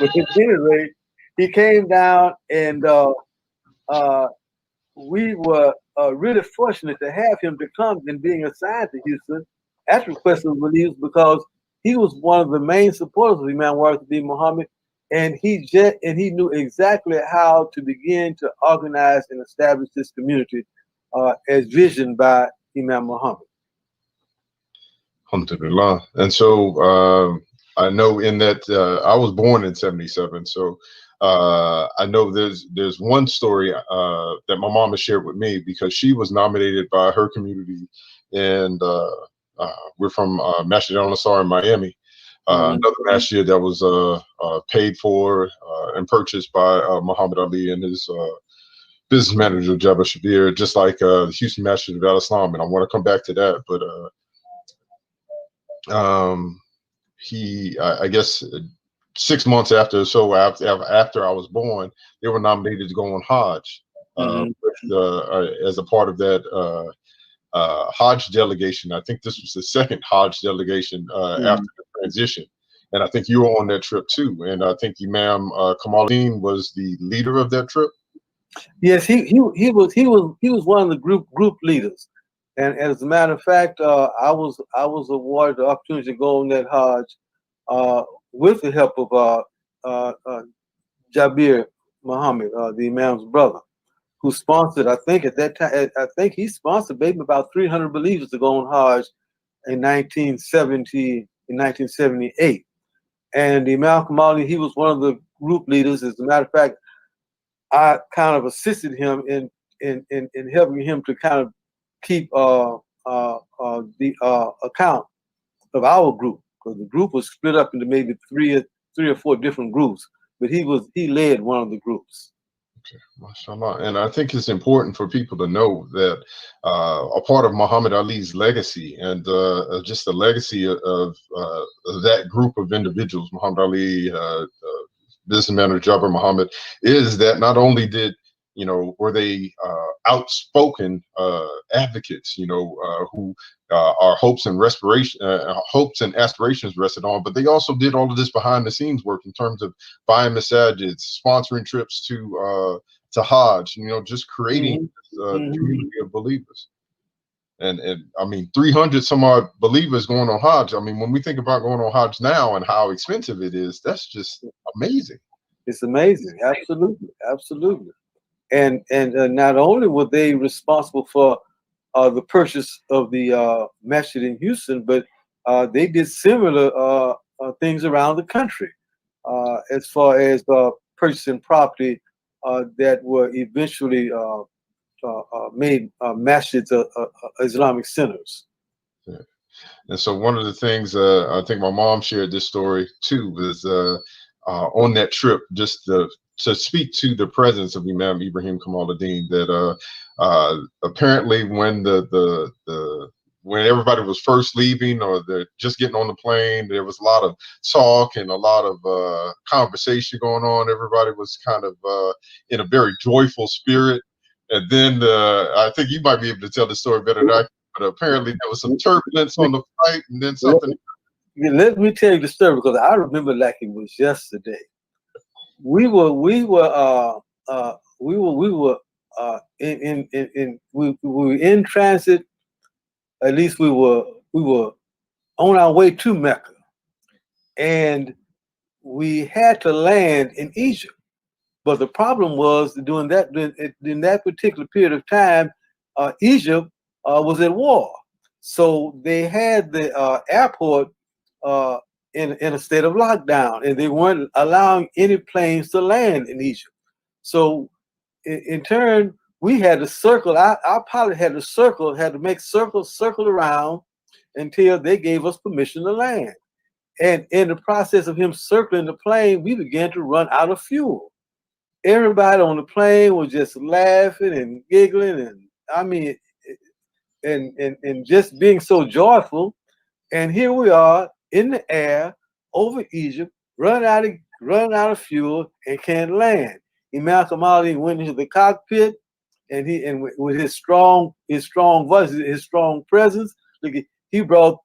But at any rate, he came down, and we were really fortunate to have him to come and being assigned to Houston at the request of the believers, because he was one of the main supporters of Imam Warithuddeen Mohammed, and he knew exactly how to begin to organize and establish this community as visioned by Imam Muhammad. Alhamdulillah. And so I know in that I was born in '77, so I know there's one story that my mom has shared with me, because she was nominated by her community, and we're from Masjid in Miami. Another masjid that was paid for and purchased by Muhammad Ali and his business manager Jabba Shabir, just like the Houston Masjid of Al-Islam. And I want to come back to that, but I guess 6 months after I was born, they were nominated to go on Hajj as a part of that Hajj delegation. I think this was the second Hajj delegation after the transition, and I think you were on that trip too. And I think Imam Kamaluddin was the leader of that trip. Yes, he was one of the group leaders. And as a matter of fact, I was awarded the opportunity to go on that Hajj with the help of Jabir Muhammad, the Imam's brother, who sponsored. I think at that time, he sponsored maybe about 300 believers to go on Hajj in 1978. And the Imam Kamali, he was one of the group leaders. As a matter of fact, I kind of assisted him in helping him to kind of keep the account of our group, because the group was split up into maybe three or four different groups, but he led one of the groups. Okay, mashallah. And I think it's important for people to know that a part of Muhammad Ali's legacy and just the legacy of that group of individuals, Muhammad Ali, business manager Jabir Muhammad, is that not only were they outspoken advocates, who our hopes and aspirations rested on, but they also did all of this behind the scenes work in terms of buying masajids, sponsoring trips to Hajj, just creating this community of believers. And I mean, 300 some odd believers going on Hajj. I mean, when we think about going on Hajj now and how expensive it is, that's just amazing. It's amazing. Absolutely. Absolutely. And not only were they responsible for the purchase of the masjid in Houston, but they did similar things around the country as far as purchasing property that were eventually made masjids Islamic centers. Yeah. And so one of the things I think my mom shared this story too was on that trip, just to speak to the presence of Imam Ibrahim Kamaladeen, that apparently when when everybody was first leaving or they're just getting on the plane, there was a lot of talk and a lot of conversation going on. Everybody was kind of in a very joyful spirit. And then I think you might be able to tell the story better than I can, but apparently there was some turbulence on the flight, and then something. Let me tell you the story, because I remember like it was yesterday. We were we were in transit. At least we were on our way to Mecca, and we had to land in Egypt. But the problem was during that particular period of time, Egypt was at war, so they had the airport in a state of lockdown, and they weren't allowing any planes to land in Egypt. So in turn, we had to circle. Our pilot had to make circle around until they gave us permission to land. And in the process of him circling the plane, we began to run out of fuel. Everybody on the plane was just laughing and giggling, and I mean, and just being so joyful. And here we are in the air over Egypt, running out of fuel, and can't land. Imam Kamaladeen went into the cockpit, and with his strong voice, his strong presence, he brought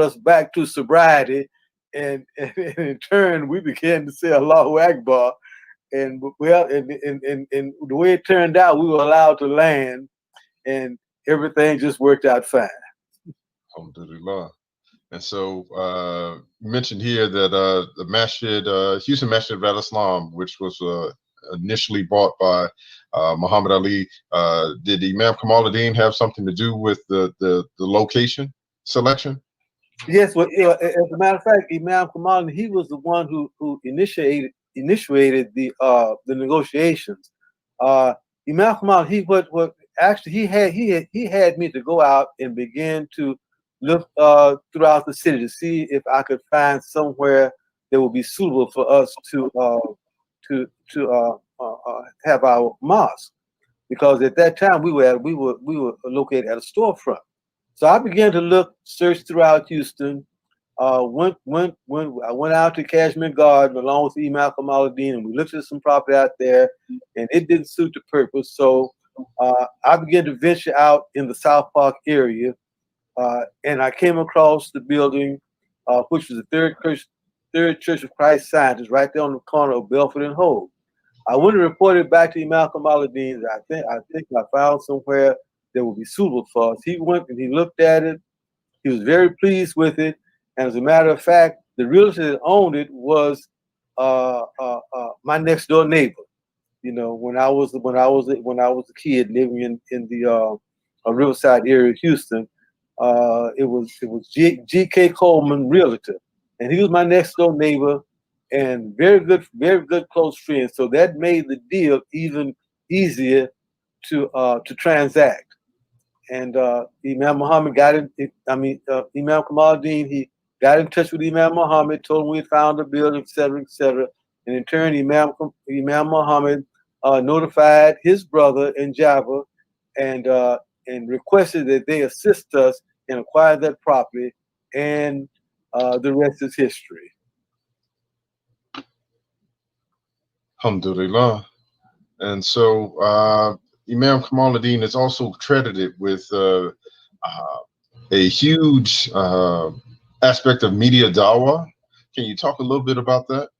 us back to sobriety, and in turn we began to say Allahu Akbar, and well, and the way it turned out, we were allowed to land, and everything just worked out fine. Alhamdulillah. And so you mentioned here that the Masjid, Houston Masjid of Al-Islam, which was initially bought by Muhammad Ali, did Imam Kamaladeen have something to do with the location selection? Yes, well, as a matter of fact, Imam Kamaladeen, he was the one who initiated the negotiations. Imam Kamaladeen, he had me to go out and begin to look throughout the city to see if I could find somewhere that would be suitable for us to have our mosque, because at that time we were located at a storefront. So I began to search throughout Houston. I went out to Cashmere Garden along with Imam Kamaladeen, and we looked at some property out there, and it didn't suit the purpose. So I began to venture out in the South Park area, and I came across the building, which was the Third Church of Christ Scientists, right there on the corner of Belford and Hope. I went and reported back to Imam Kamaladeen that I think I found somewhere that would be suitable for us. He went and he looked at it. He was very pleased with it, and as a matter of fact, the realtor that owned it was my next door neighbor. You know, when I was a kid living in the Riverside area of Houston, it was G.K. Coleman, realtor, and he was my next door neighbor and very good close friend. So that made the deal even easier to transact. And Imam Muhammad Imam Kamaladeen, he got in touch with Imam Muhammad, told him we had found a building, etc., etc. And in turn, Imam Muhammad notified his brother in Java and requested that they assist us in acquiring that property, and the rest is history. Alhamdulillah. And so Imam Kamaladeen is also credited with a huge aspect of media dawah. Can you talk a little bit about that?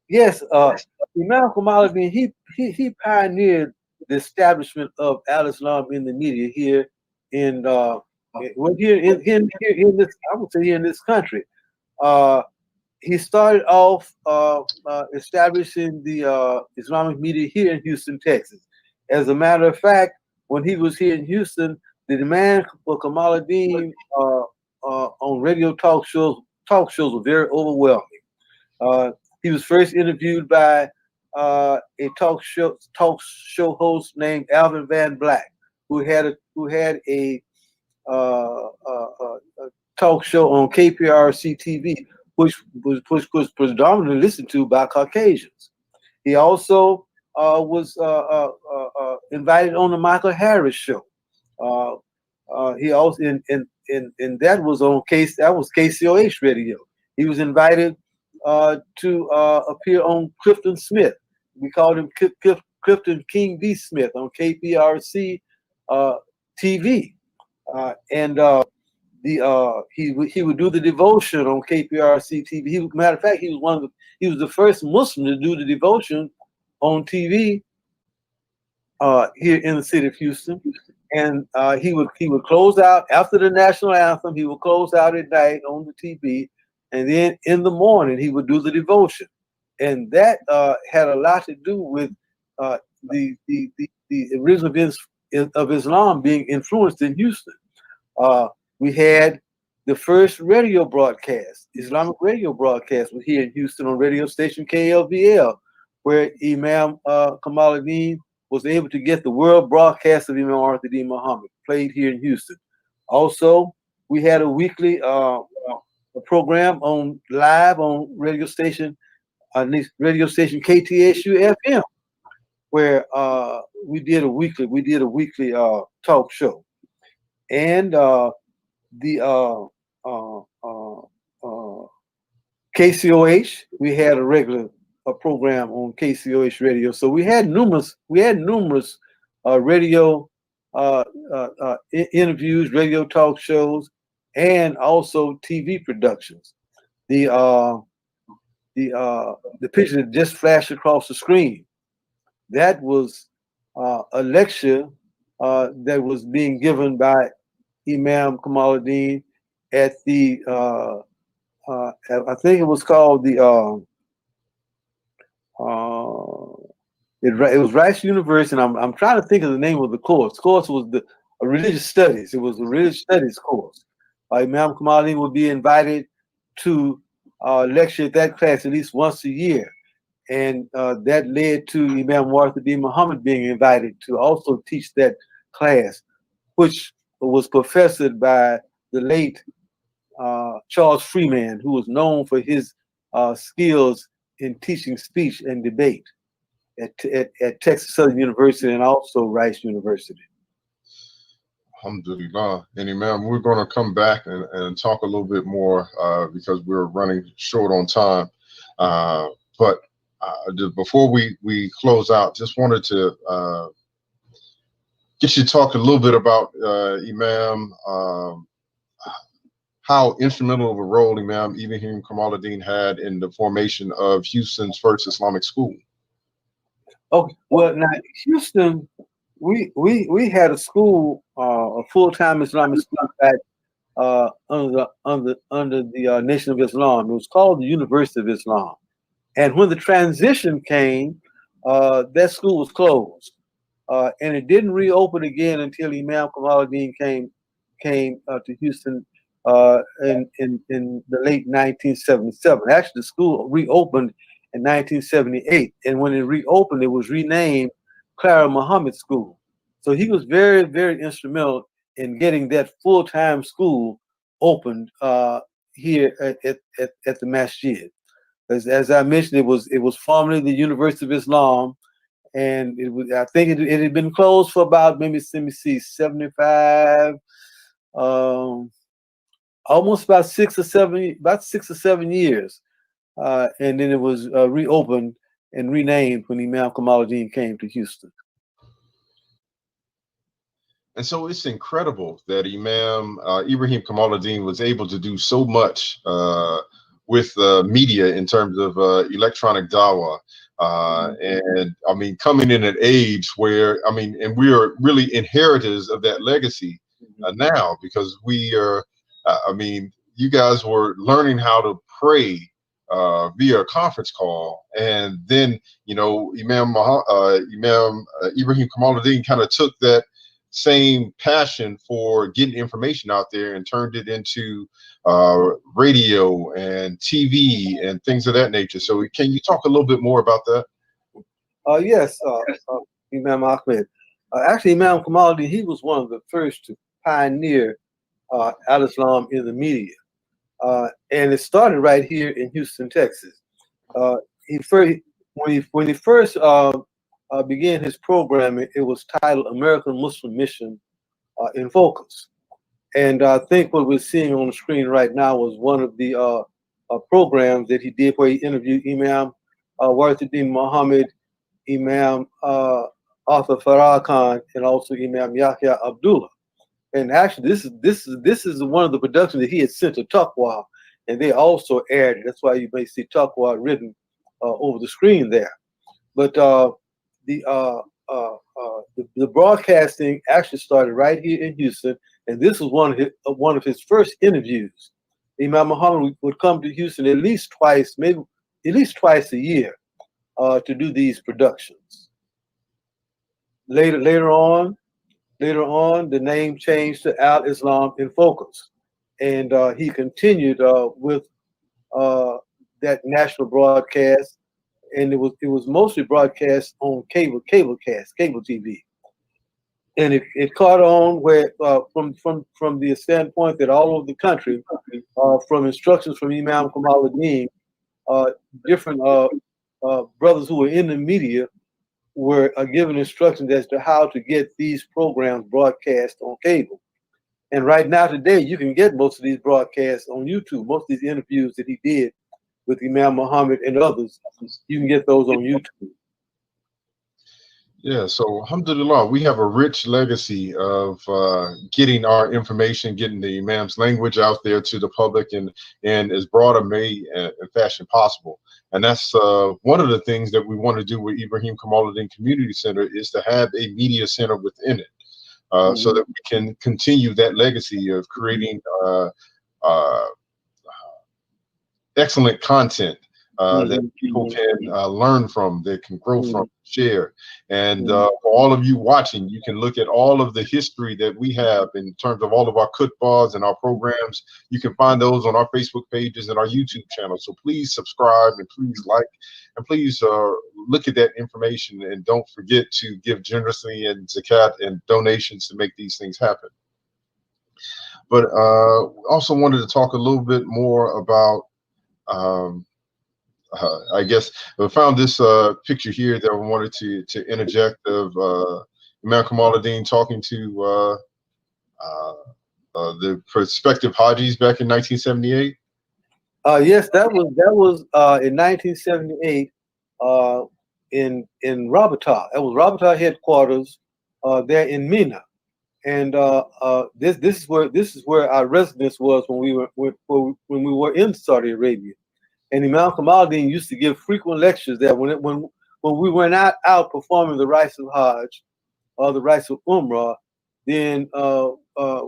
Yes, Imam Kamaladeen, he pioneered the establishment of Al-Islam in the media here in this country. He started off establishing the Islamic media here in Houston, Texas. As a matter of fact, when he was here in Houston, the demand for Kamaladeen on radio talk shows were very overwhelming. He was first interviewed by a talk show host named Alvin Van Black, who had a talk show on KPRC TV, which was predominantly listened to by Caucasians. He also was invited on the Michael Harris show. He also and that was on KCOH radio. He was invited to appear on Clifton Smith. We called him Clifton King B. Smith on KPRC TV, and he would do the devotion on KPRC TV. Matter of fact, he was the first Muslim to do the devotion on TV here in the city of Houston, and he would close out after the national anthem. He would close out at night on the TV, and then in the morning he would do the devotion, and that had a lot to do with the original events of Islam being influenced in Houston. We had the first radio broadcast, Islamic radio broadcast, was here in Houston on radio station KLVL, where Imam Kamaladeen was able to get the world broadcast of Imam Warithuddeen Mohammed played here in Houston. Also, we had a weekly program on live on radio station KTSU FM, where we did a weekly talk show, and the KCOH, we had a regular program on KCOH radio. So we had numerous radio interviews, radio talk shows, and also TV productions. The picture that just flashed across the screen, that was a lecture that was being given by Imam Kamaladeen at the I think it was called the it was Rice University, and I'm trying to think of the name of the course. The course was the religious studies. It was a religious studies course. Imam Kamaladeen would be invited to lecture at that class at least once a year, and that led to Imam Warithuddeen Mohammed being invited to also teach that class, which was professored by the late Charles Freeman, who was known for his skills in teaching speech and debate at Texas Southern University and also Rice University. Alhamdulillah. And Imam, we're going to come back and talk a little bit more because we're running short on time. But before we close out, just wanted to get you to talk a little bit about Imam, how instrumental of a role Imam Ibrahim Kamaladeen had in the formation of Houston's first Islamic school. Okay, well, now Houston, we had a school, a full-time Islamic school back under the Nation of Islam. It was called the University of Islam, and when the transition came, that school was closed, and it didn't reopen again until Imam Kamaladeen came to Houston in the late 1977. Actually, the school reopened in 1978, and when it reopened, it was renamed Clara Muhammad School. So he was very, very instrumental in getting that full-time school opened here at the Masjid. As I mentioned, it was formerly the University of Islam, and I think it had been closed for about maybe 75. Almost about 6 or 7 years, and then it was reopened and renamed when Imam Kamaladeen came to Houston. And so it's incredible that Imam Ibrahim Kamaladeen was able to do so much with media in terms of electronic dawah. And I mean, coming in an age where, I mean, and we are really inheritors of that legacy now, because we are, I mean, you guys were learning how to pray via a conference call, and then, you know, Imam Ibrahim Kamaladeen kind of took that same passion for getting information out there and turned it into radio and TV and things of that nature. So can you talk a little bit more about that? Yes, Imam Ahmed. Actually, Imam Kamaladeen, he was one of the first to pioneer al-Islam in the media. And it started right here in Houston, Texas. When he first began his programming, it was titled American Muslim Mission in Focus. And I think what we're seeing on the screen right now was one of the programs that he did where he interviewed Imam Warithuddeen Mohammed, Imam Arthur Farah Khan, and also Imam Yahya Abdullah. And actually, this is one of the productions that he had sent to Taqwa, and they also aired it. That's why you may see Taqwa written over the screen there. But the broadcasting actually started right here in Houston, and this was one of his first interviews. Imam Muhammad would come to Houston at least twice, maybe at least twice a year, to do these productions. Later on, the name changed to Al Islam in Focus, and he continued with that national broadcast, and it was mostly broadcast on cable TV, and it caught on where from the standpoint that all over the country, from instructions from Imam Kamaladeen, different brothers who were in the media were given instructions as to how to get these programs broadcast on cable. And right now today, you can get most of these broadcasts on YouTube. Most of these interviews that he did with Imam Muhammad and others, you can get those on YouTube. Yeah, so alhamdulillah, we have a rich legacy of getting our information, getting the Imam's language out there to the public in as broad a fashion possible. And that's one of the things that we want to do with Ibrahim Kamaladeen Community Center, is to have a media center within it, so that we can continue that legacy of creating excellent content that people can learn from, that can grow from, share. And for all of you watching, you can look at all of the history that we have in terms of all of our khutbahs and our programs. You can find those on our Facebook pages and our YouTube channel. So please subscribe, and please like, and please look at that information, and don't forget to give generously in zakat and donations to make these things happen. But also wanted to talk a little bit more about I guess I found this picture here that I wanted to interject of Imam Kamaladeen talking to the prospective Hajis back in 1978. Yes, that was in 1978 in Rabata. That was Rabata headquarters there in Mina, and this is where our residence was when we were in Saudi Arabia. And Imam Kamaladeen used to give frequent lectures there when we were not out performing the rites of Hajj or the rites of Umrah. Then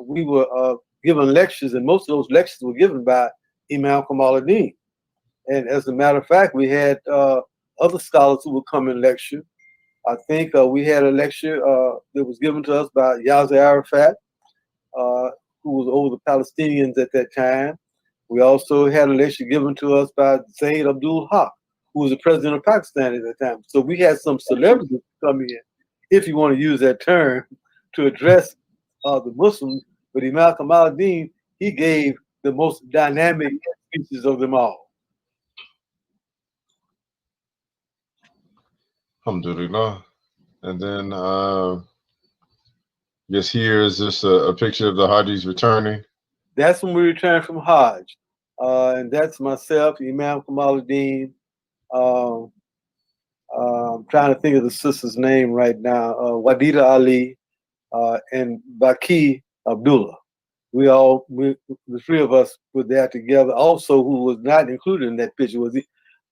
we were given lectures, and most of those lectures were given by Imam Kamaladeen. And as a matter of fact, we had other scholars who would come and lecture. I think we had a lecture that was given to us by Yasser Arafat, who was over the Palestinians at that time. We also had a lecture given to us by Zayd Abdul Haq, who was the president of Pakistan at that time. So we had some celebrities come in, if you want to use that term, to address the Muslims. But Imam Kamaladeen, he gave the most dynamic speeches of them all. Alhamdulillah. And then yes, here is just a picture of the Hajis returning. That's when we returned from Hajj. And that's myself, Imam Kamaladeen. I'm trying to think of the sister's name right now. Wadida Ali and Baki Abdullah. The three of us were there together. Also, who was not included in that picture was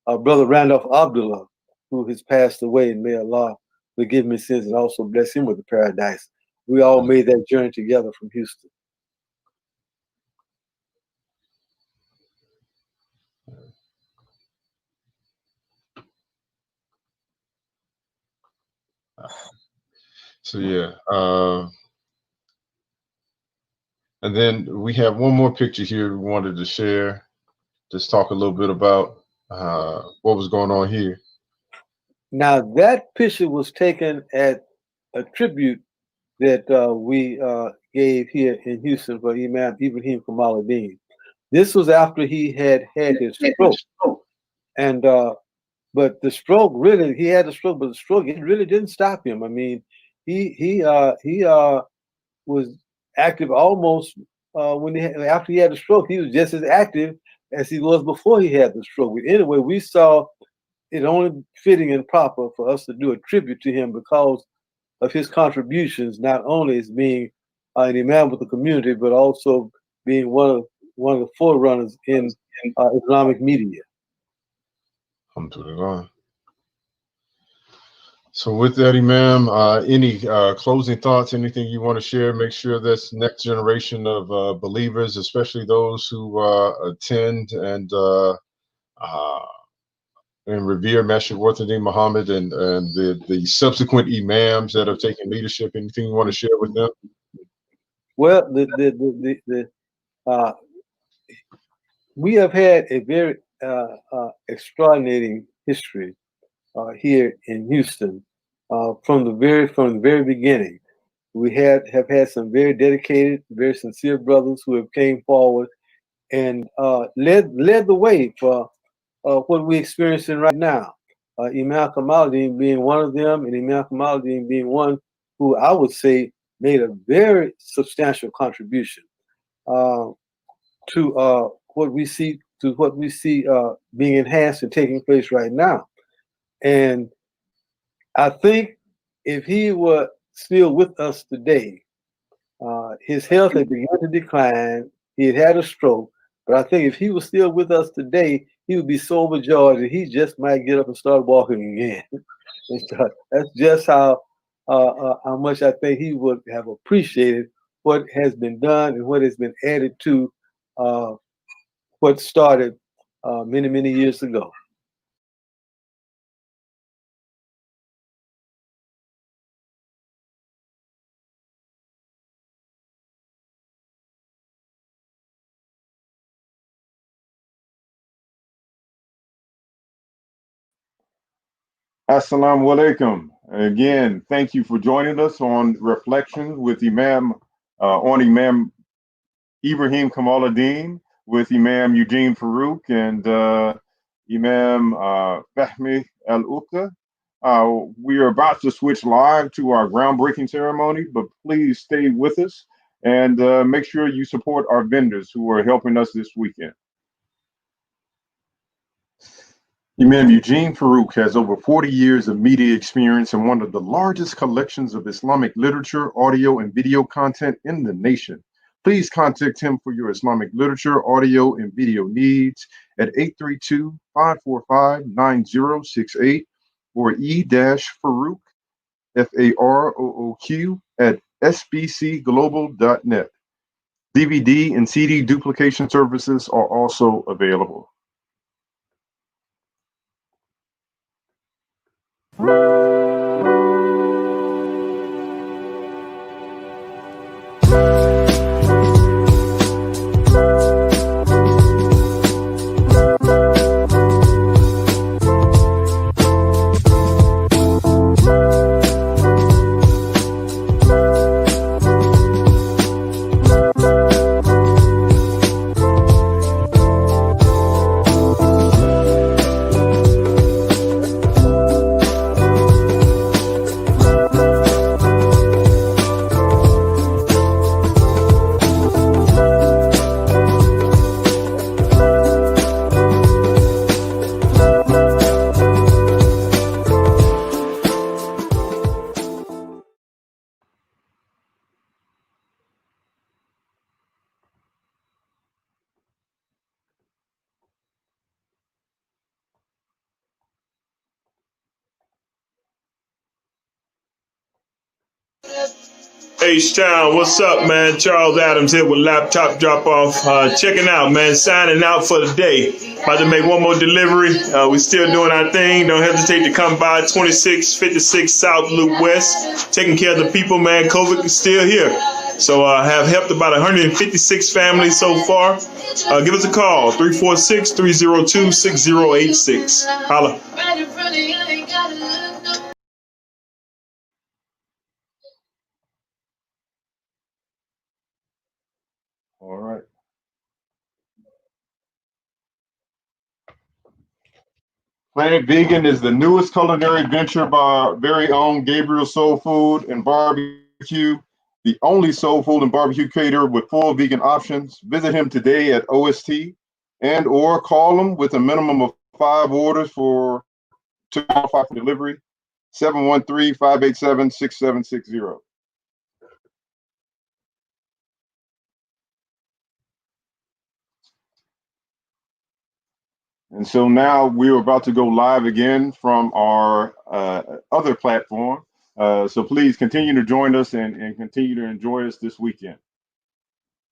Brother Randolph Abdullah, who has passed away, and may Allah forgive me sins and also bless him with the paradise. We all made that journey together from Houston. So yeah, and then we have one more picture here we wanted to share. Just talk a little bit about what was going on here. Now that picture was taken at a tribute that we gave here in Houston for Imam Ibrahim Kamaladeen. This was after he had his stroke, and but the stroke really, he had a stroke, but the stroke, it really didn't stop him. I mean, he was active almost after he had the stroke. He was just as active as he was before he had the stroke. But anyway, we saw it only fitting and proper for us to do a tribute to him because of his contributions, not only as being an imam with the community, but also being one of the forerunners in Islamic media. Alhamdulillah. So with that, Imam, any closing thoughts, anything you want to share? Make sure this next generation of believers, especially those who attend and revere Masjid Warithuddeen Muhammad and the subsequent imams that have taken leadership, anything you want to share with them? Well, we have had a very extraordinary history here in Houston from the very beginning. We have had some very dedicated, very sincere brothers who have came forward and led the way for what we're experiencing right now. Imam Kamaladeen being one of them, and Imam Kamaladeen being one who I would say made a very substantial contribution to what we see being enhanced and taking place right now. And I think if he were still with us today, his health had begun to decline. He had a stroke, but I think if he was still with us today, he would be so overjoyed that he just might get up and start walking again. That's just how much I think he would have appreciated what has been done and what has been added to what started many years ago. Assalamu alaikum. Again, thank you for joining us on Reflections with Imam, on Imam Ibrahim Kamaladeen, with Imam Eugene Farooq and Imam Fahmee al-Uqta. We are about to switch live to our groundbreaking ceremony, but please stay with us and make sure you support our vendors who are helping us this weekend. Imam Eugene Farooq has over 40 years of media experience and one of the largest collections of Islamic literature, audio, and video content in the nation. Please contact him for your Islamic literature, audio, and video needs at 832-545-9068 or e-Farooq, Farooq, at sbcglobal.net. DVD and CD duplication services are also available. H-Town, what's up, man? Charles Adams here with Laptop Drop Off. Checking out, man. Signing out for the day. About to make one more delivery. We're still doing our thing. Don't hesitate to come by 2656 South Loop West. Taking care of the people, man. COVID is still here. So have helped about 156 families so far. Give us a call, 346-302-6086. Holla. All right. Planet Vegan is the newest culinary venture by our very own Gabriel Soul Food and Barbecue, the only soul food and barbecue caterer with full vegan options. Visit him today at OST and or call him with a minimum of 5 orders to qualify for delivery, 713-587-6760. And so now we're about to go live again from our other platform. So please continue to join us and continue to enjoy us this weekend.